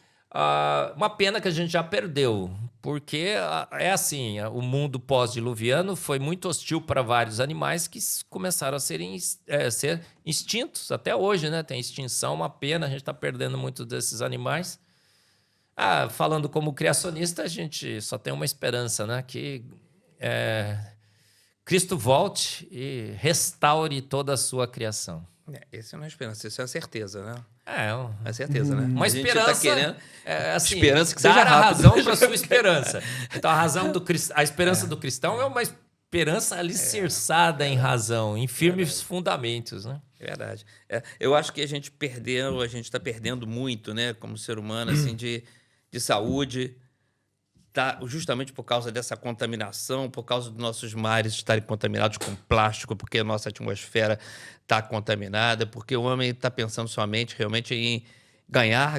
uma pena que a gente já perdeu, porque é assim, o mundo pós-diluviano foi muito hostil para vários animais que começaram a ser extintos. Até hoje, né? Tem extinção, uma pena, a gente está perdendo muitos desses animais. Falando como criacionista, a gente só tem uma esperança, né? Que Cristo volte e restaure toda a sua criação. Essa não é esperança, isso é a certeza, né? É certeza, né? uma esperança. A gente tá querendo assim, esperança que dar seja a rápido. razão para sua esperança. Então, a esperança do cristão é uma esperança alicerçada em razão, em firmes fundamentos, né? É verdade. Eu acho que a gente está perdendo muito, né, como ser humano, assim, de saúde, justamente por causa dessa contaminação, por causa dos nossos mares estarem contaminados com plástico, porque a nossa atmosfera está contaminada, porque o homem está pensando somente realmente em ganhar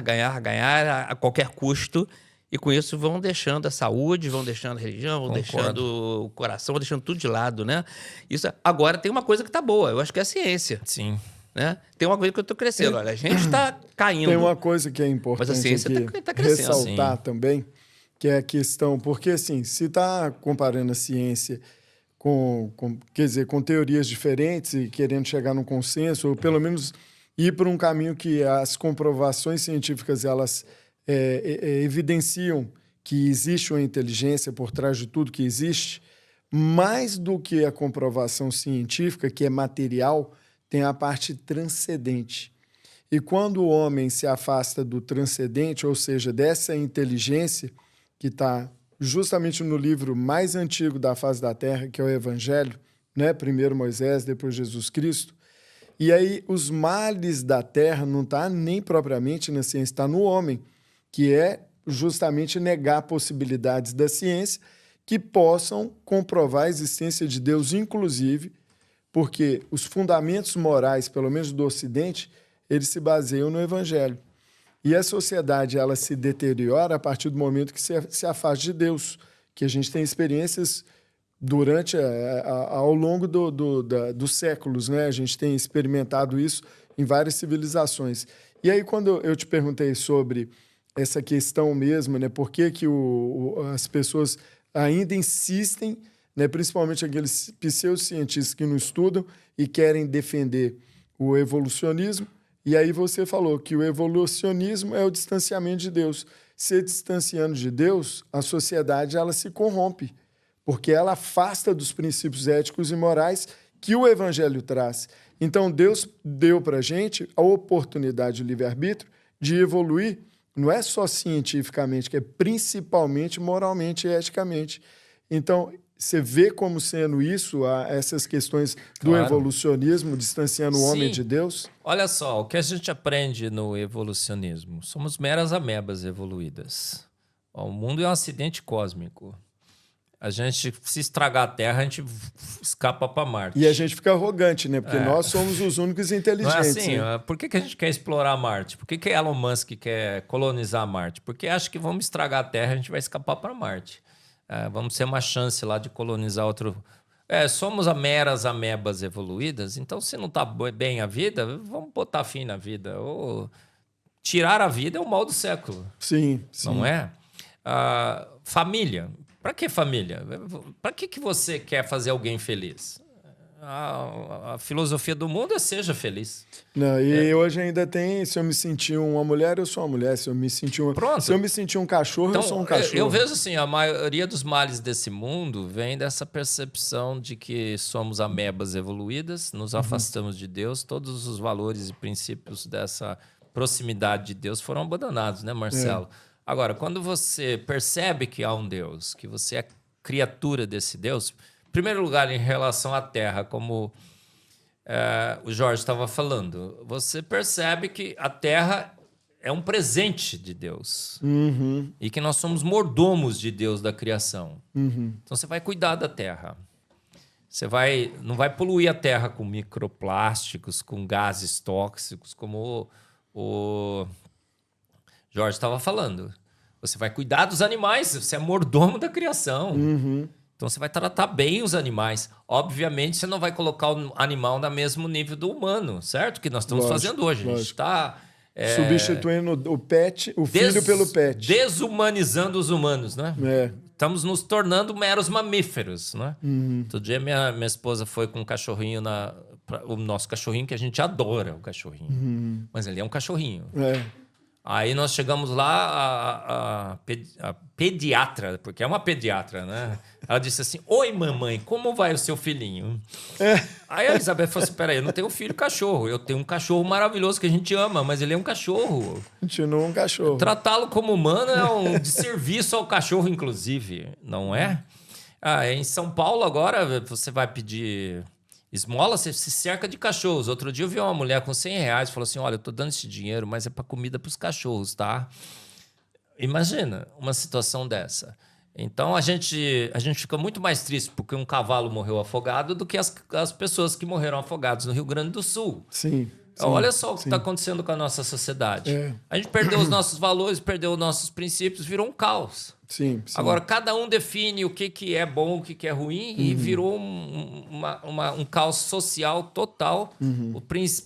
a qualquer custo, e com isso vão deixando a saúde, vão deixando a religião, vão deixando o coração, vão deixando tudo de lado, né? Isso, agora tem uma coisa que está boa, eu acho que é a ciência. Sim. Né? Tem uma coisa que eu estou crescendo. Olha, a gente está caindo. Tem uma coisa que é importante mas a ciência tá crescendo, ressaltar também, que é a questão... Porque, assim, se está comparando a ciência com teorias diferentes e querendo chegar num consenso, ou pelo menos ir por um caminho que as comprovações científicas elas evidenciam que existe uma inteligência por trás de tudo que existe, mais do que a comprovação científica, que é material, tem a parte transcendente. E quando o homem se afasta do transcendente, ou seja, dessa inteligência que está justamente no livro mais antigo da face da Terra, que é o Evangelho, né? Primeiro Moisés, depois Jesus Cristo, e aí os males da Terra não está nem propriamente na ciência, está no homem, que é justamente negar possibilidades da ciência que possam comprovar a existência de Deus, inclusive, porque os fundamentos morais, pelo menos do Ocidente, eles se baseiam no Evangelho. E a sociedade ela se deteriora a partir do momento que se afasta de Deus, que a gente tem experiências ao longo dos séculos, né? A gente tem experimentado isso em várias civilizações. E aí, quando eu te perguntei sobre essa questão mesmo, né? Por que as pessoas ainda insistem, né, principalmente aqueles pseudocientistas que não estudam e querem defender o evolucionismo. E aí você falou que o evolucionismo é o distanciamento de Deus. Se distanciando de Deus, a sociedade ela se corrompe, porque ela afasta dos princípios éticos e morais que o Evangelho traz. Então, Deus deu para a gente a oportunidade de livre-arbítrio de evoluir, não é só cientificamente, que é principalmente moralmente e eticamente. Então, você vê como sendo isso, essas questões do evolucionismo, distanciando o homem de Deus? Olha só, o que a gente aprende no evolucionismo? Somos meras amebas evoluídas. O mundo é um acidente cósmico. A gente, se estragar a Terra, a gente escapa para Marte. E a gente fica arrogante, né? Porque nós somos os únicos inteligentes. Não é assim, né? Por que a gente quer explorar Marte? Por que Elon Musk quer colonizar Marte? Porque acha que vamos estragar a Terra, a gente vai escapar para Marte. Vamos ter uma chance lá de colonizar outro... somos meras amebas evoluídas, então se não está bem a vida, vamos botar fim na vida. Ou tirar a vida é o mal do século. Sim. Não é? Família. Para que família? Para que você quer fazer alguém feliz? A filosofia do mundo é seja feliz. Não, e hoje ainda tem, se eu me sentir uma mulher, eu sou uma mulher. Se eu me sentir um cachorro, então, eu sou um cachorro. Eu vejo assim, a maioria dos males desse mundo vem dessa percepção de que somos amebas evoluídas, nos afastamos de Deus, todos os valores e princípios dessa proximidade de Deus foram abandonados, né, Marcelo? Agora, quando você percebe que há um Deus, que você é criatura desse Deus, em primeiro lugar, em relação à Terra, como o Jorge estava falando, você percebe que a Terra é um presente de Deus e que nós somos mordomos de Deus da criação. Então, você vai cuidar da Terra. não vai poluir a terra com microplásticos, com gases tóxicos, como o Jorge estava falando. Você vai cuidar dos animais, você é mordomo da criação. Então você vai tratar bem os animais. Obviamente, você não vai colocar o animal no mesmo nível do humano, certo? Que nós estamos fazendo hoje. A gente está substituindo o filho pelo pet. Desumanizando os humanos, né? Estamos nos tornando meros mamíferos, né? Outro dia minha esposa foi com um cachorrinho o nosso cachorrinho, que a gente adora o cachorrinho. Mas ele é um cachorrinho. Aí nós chegamos lá, a pediatra, porque é uma pediatra, né? Ela disse assim: oi, mamãe, como vai o seu filhinho? Aí a Elizabeth falou assim: peraí, eu não tenho filho cachorro, eu tenho um cachorro maravilhoso que a gente ama, mas ele é um cachorro. Continua um cachorro. Tratá-lo como humano é um desserviço ao cachorro, inclusive, não é? Em São Paulo agora, você vai pedir esmola, você se cerca de cachorros. Outro dia eu vi uma mulher com R$100 e falou assim: olha, eu tô dando esse dinheiro, mas é para comida para os cachorros, tá? Imagina uma situação dessa. Então a gente fica muito mais triste porque um cavalo morreu afogado do que as pessoas que morreram afogadas no Rio Grande do Sul. Sim. Olha só o que está acontecendo com a nossa sociedade. A gente perdeu os nossos valores, perdeu os nossos princípios, virou um caos. Sim. Agora, cada um define o que é bom, o que é ruim, e virou um caos social total.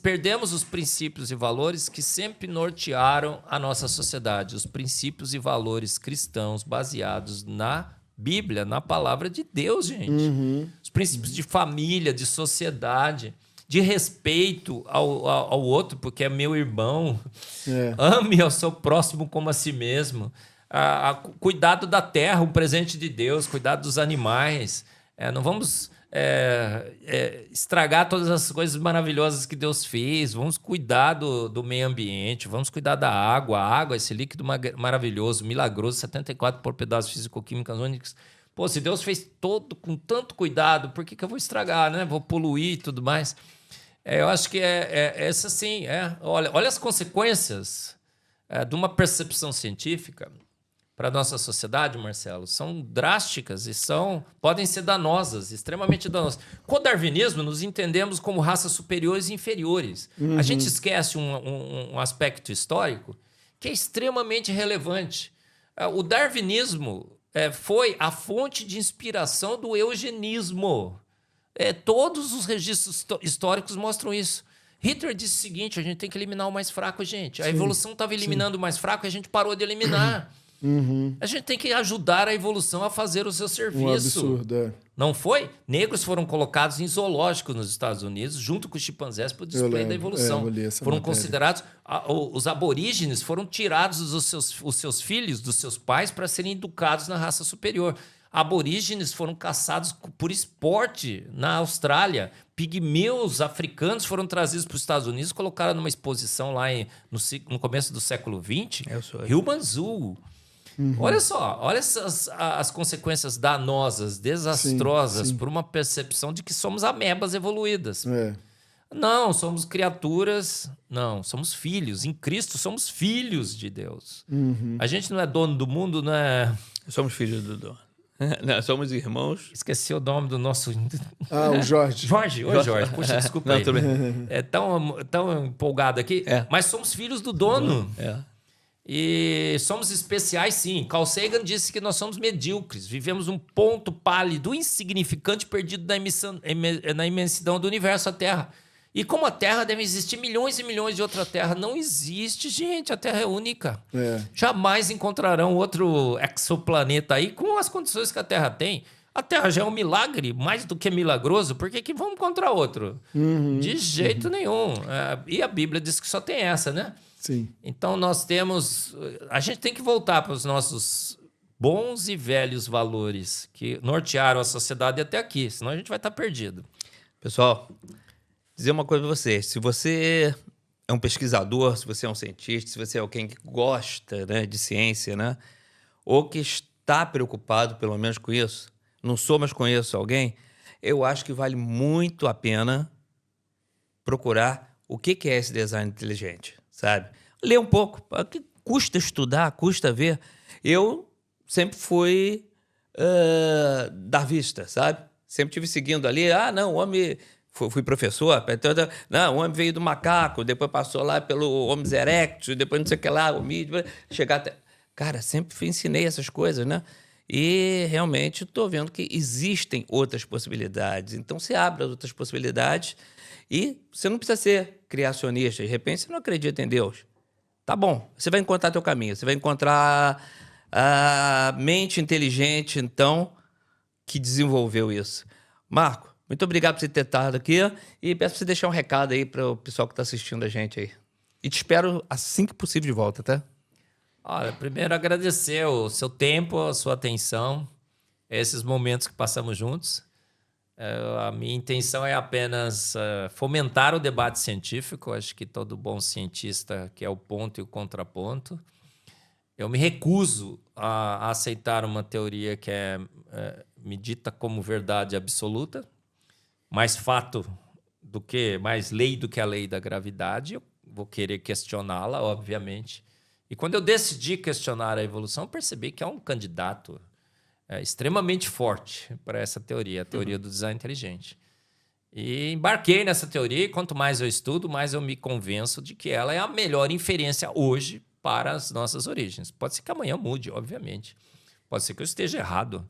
Perdemos os princípios e valores que sempre nortearam a nossa sociedade. Os princípios e valores cristãos baseados na Bíblia, na palavra de Deus, gente. Os princípios de família, de sociedade, de respeito ao outro, porque é meu irmão. Ame ao seu próximo como a si mesmo. Cuidado da terra, um presente de Deus, cuidado dos animais. Não vamos estragar todas as coisas maravilhosas que Deus fez. Vamos cuidar do meio ambiente, vamos cuidar da água. A água, esse líquido maravilhoso, milagroso, 74 propriedades físico-químicas únicas. Pô, se Deus fez todo com tanto cuidado, por que eu vou estragar, né? Vou poluir e tudo mais. Eu acho que essa sim. Olha as consequências de uma percepção científica para a nossa sociedade, Marcelo, são drásticas e podem ser danosas, extremamente danosas. Com o darwinismo, nos entendemos como raças superiores e inferiores. A gente esquece um aspecto histórico que é extremamente relevante. O darwinismo foi a fonte de inspiração do eugenismo. Todos os registros históricos mostram isso. Hitler disse o seguinte: a gente tem que eliminar o mais fraco, gente. A evolução estava eliminando o mais fraco e a gente parou de eliminar. A gente tem que ajudar a evolução a fazer o seu serviço. Um absurdo, Não foi? Negros foram colocados em zoológicos nos Estados Unidos, junto com os chimpanzés, para o display da evolução. Foram considerados... Os aborígenes foram tirados os seus filhos dos seus pais para serem educados na raça superior. Aborígenes foram caçados por esporte na Austrália. Pigmeus africanos foram trazidos para os Estados Unidos, colocaram numa exposição lá no começo do século XX. Human Zoo. Olha só, olha as consequências danosas, desastrosas, por uma percepção de que somos amebas evoluídas. Não, somos criaturas. Não, somos filhos. Em Cristo somos filhos de Deus. A gente não é dono do mundo, não é... Somos filhos do dono. Não, somos irmãos. Esqueci o nome do nosso... o Jorge. Jorge. Puxa, desculpa aí. Tudo bem. Tão empolgado aqui. Mas somos filhos do dono. E somos especiais, sim. Carl Sagan disse que nós somos medíocres. Vivemos um ponto pálido, insignificante, perdido na imensidão do universo, a Terra. E como a Terra, deve existir milhões e milhões de outra Terra. Não existe, gente. A Terra é única. Jamais encontrarão outro exoplaneta aí com as condições que a Terra tem. A Terra já é um milagre, mais do que milagroso. Por que vamos encontrar outro? De jeito nenhum. E a Bíblia diz que só tem essa, né? Sim. Então nós temos... A gente tem que voltar para os nossos bons e velhos valores que nortearam a sociedade até aqui. Senão a gente vai estar perdido. Pessoal, dizer uma coisa para vocês. Se você é um pesquisador, se você é um cientista, se você é alguém que gosta, né, de ciência, né, ou que está preocupado pelo menos com isso, não sou, mas conheço alguém, eu acho que vale muito a pena procurar o que é esse design inteligente, sabe? Ler um pouco. Custa estudar, custa ver. Eu sempre fui darwista, sabe? Sempre tive seguindo ali. Ah, não, o homem... Fui professor. Não, o homem veio do macaco, depois passou lá pelo Homo erectus, depois não sei o que lá, o mídio, chegar até... Cara, sempre ensinei essas coisas, né? E realmente estou vendo que existem outras possibilidades. Então, se abre as outras possibilidades e você não precisa ser criacionista. De repente, você não acredita em Deus. Tá bom, você vai encontrar teu caminho. Você vai encontrar a mente inteligente, então, que desenvolveu isso. Marco, muito obrigado por você ter estado aqui e peço para você deixar um recado aí para o pessoal que está assistindo a gente aí. E te espero assim que possível de volta, tá? Olha, primeiro agradecer o seu tempo, a sua atenção, esses momentos que passamos juntos. A minha intenção é apenas fomentar o debate científico. Acho que todo bom cientista quer o ponto e o contraponto. Eu me recuso a aceitar uma teoria que me dita como verdade absoluta, mais fato do que, mais lei do que a lei da gravidade. Eu vou querer questioná-la, obviamente. E quando eu decidi questionar a evolução, eu percebi que há um candidato extremamente forte para essa teoria, a teoria do design inteligente. E embarquei nessa teoria e quanto mais eu estudo, mais eu me convenço de que ela é a melhor inferência hoje para as nossas origens. Pode ser que amanhã mude, obviamente. Pode ser que eu esteja errado.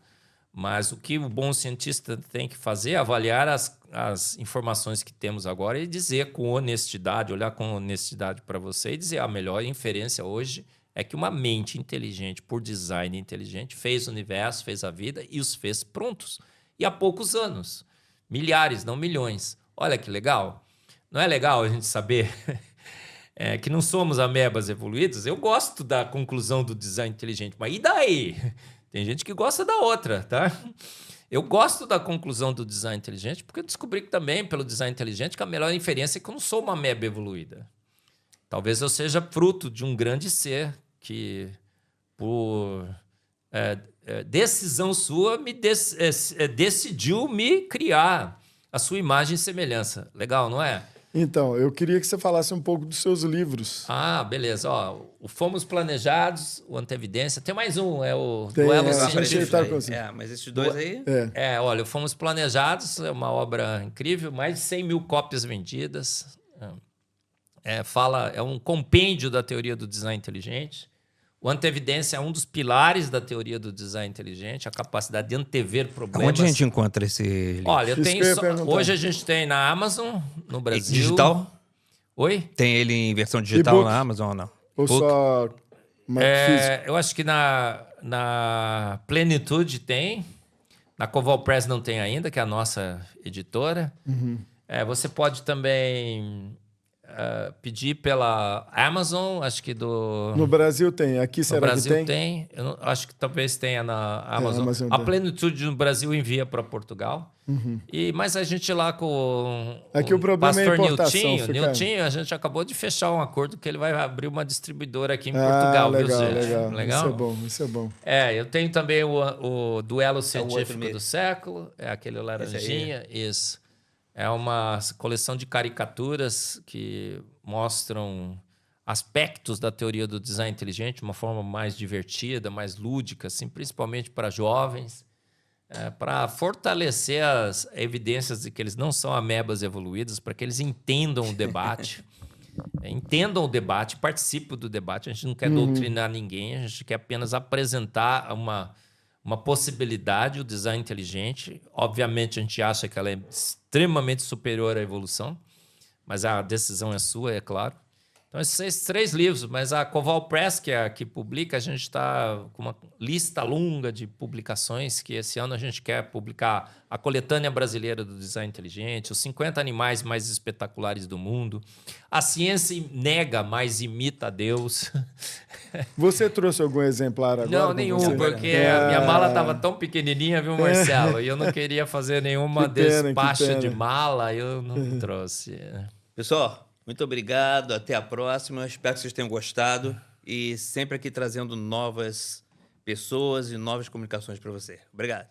Mas o que o bom cientista tem que fazer é avaliar as informações que temos agora e dizer com honestidade, olhar com honestidade para você e dizer a melhor inferência hoje é que uma mente inteligente, por design inteligente, fez o universo, fez a vida e os fez prontos. E há poucos anos. Milhares, não milhões. Olha que legal. Não é legal a gente saber que não somos amebas evoluídas? Eu gosto da conclusão do design inteligente, mas e daí? Tem gente que gosta da outra, tá? Eu gosto da conclusão do design inteligente porque eu descobri que também, pelo design inteligente, que a melhor inferência é que eu não sou uma ameba evoluída. Talvez eu seja fruto de um grande ser que, por decisão sua, decidiu me criar a sua imagem e semelhança. Legal, não é? Então, eu queria que você falasse um pouco dos seus livros. Ah, beleza. Ó, o Fomos Planejados, o Antevidência. Tem mais um, é o Tem, Duelo Científico. Mas esses dois aí... Olha, o Fomos Planejados é uma obra incrível, mais de 100 mil cópias vendidas. É um compêndio da teoria do design inteligente. O Antevidência é um dos pilares da teoria do design inteligente, a capacidade de antever problemas. Onde a gente encontra esse livro? Olha, hoje a gente tem na Amazon, no Brasil. Digital? Oi? Tem ele em versão digital na Amazon ou não? Ou só físico? Eu acho que na Plenitude tem. Na Coval Press não tem ainda, que é a nossa editora. Uhum. Você pode também... pedir pela Amazon, acho que No Brasil tem, aqui será que tem? No Brasil tem? Eu acho que talvez tenha na Amazon. A Plenitude no Brasil envia para Portugal. Uhum. Mas a gente lá com aqui o problema pastor é a importação, Niltinho, a gente acabou de fechar um acordo que ele vai abrir uma distribuidora aqui em Portugal. Legal, viu, gente? Legal. Isso é bom. Eu tenho também o Duelo Científico do Século, é aquele laranjinha, isso. É uma coleção de caricaturas que mostram aspectos da teoria do design inteligente de uma forma mais divertida, mais lúdica, assim, principalmente para jovens, para fortalecer as evidências de que eles não são amebas evoluídas, para que eles entendam o debate, participem do debate. A gente não quer doutrinar ninguém, a gente quer apenas apresentar uma possibilidade, o design inteligente. Obviamente, a gente acha que ela é extremamente superior à evolução, mas a decisão é sua, é claro. Então, esses 3 livros, mas a Coval Press, que é a que publica, a gente está com uma lista longa de publicações, que esse ano a gente quer publicar a Coletânea Brasileira do Design Inteligente, os 50 animais mais espetaculares do mundo, a ciência nega, mas imita a Deus. Você trouxe algum exemplar agora? Não, nenhum, porque a minha mala estava tão pequenininha, viu, Marcelo? E eu não queria fazer nenhuma despacho de mala, eu não trouxe. Pessoal, muito obrigado, até a próxima. Espero que vocês tenham gostado e sempre aqui trazendo novas pessoas e novas comunicações para você. Obrigado.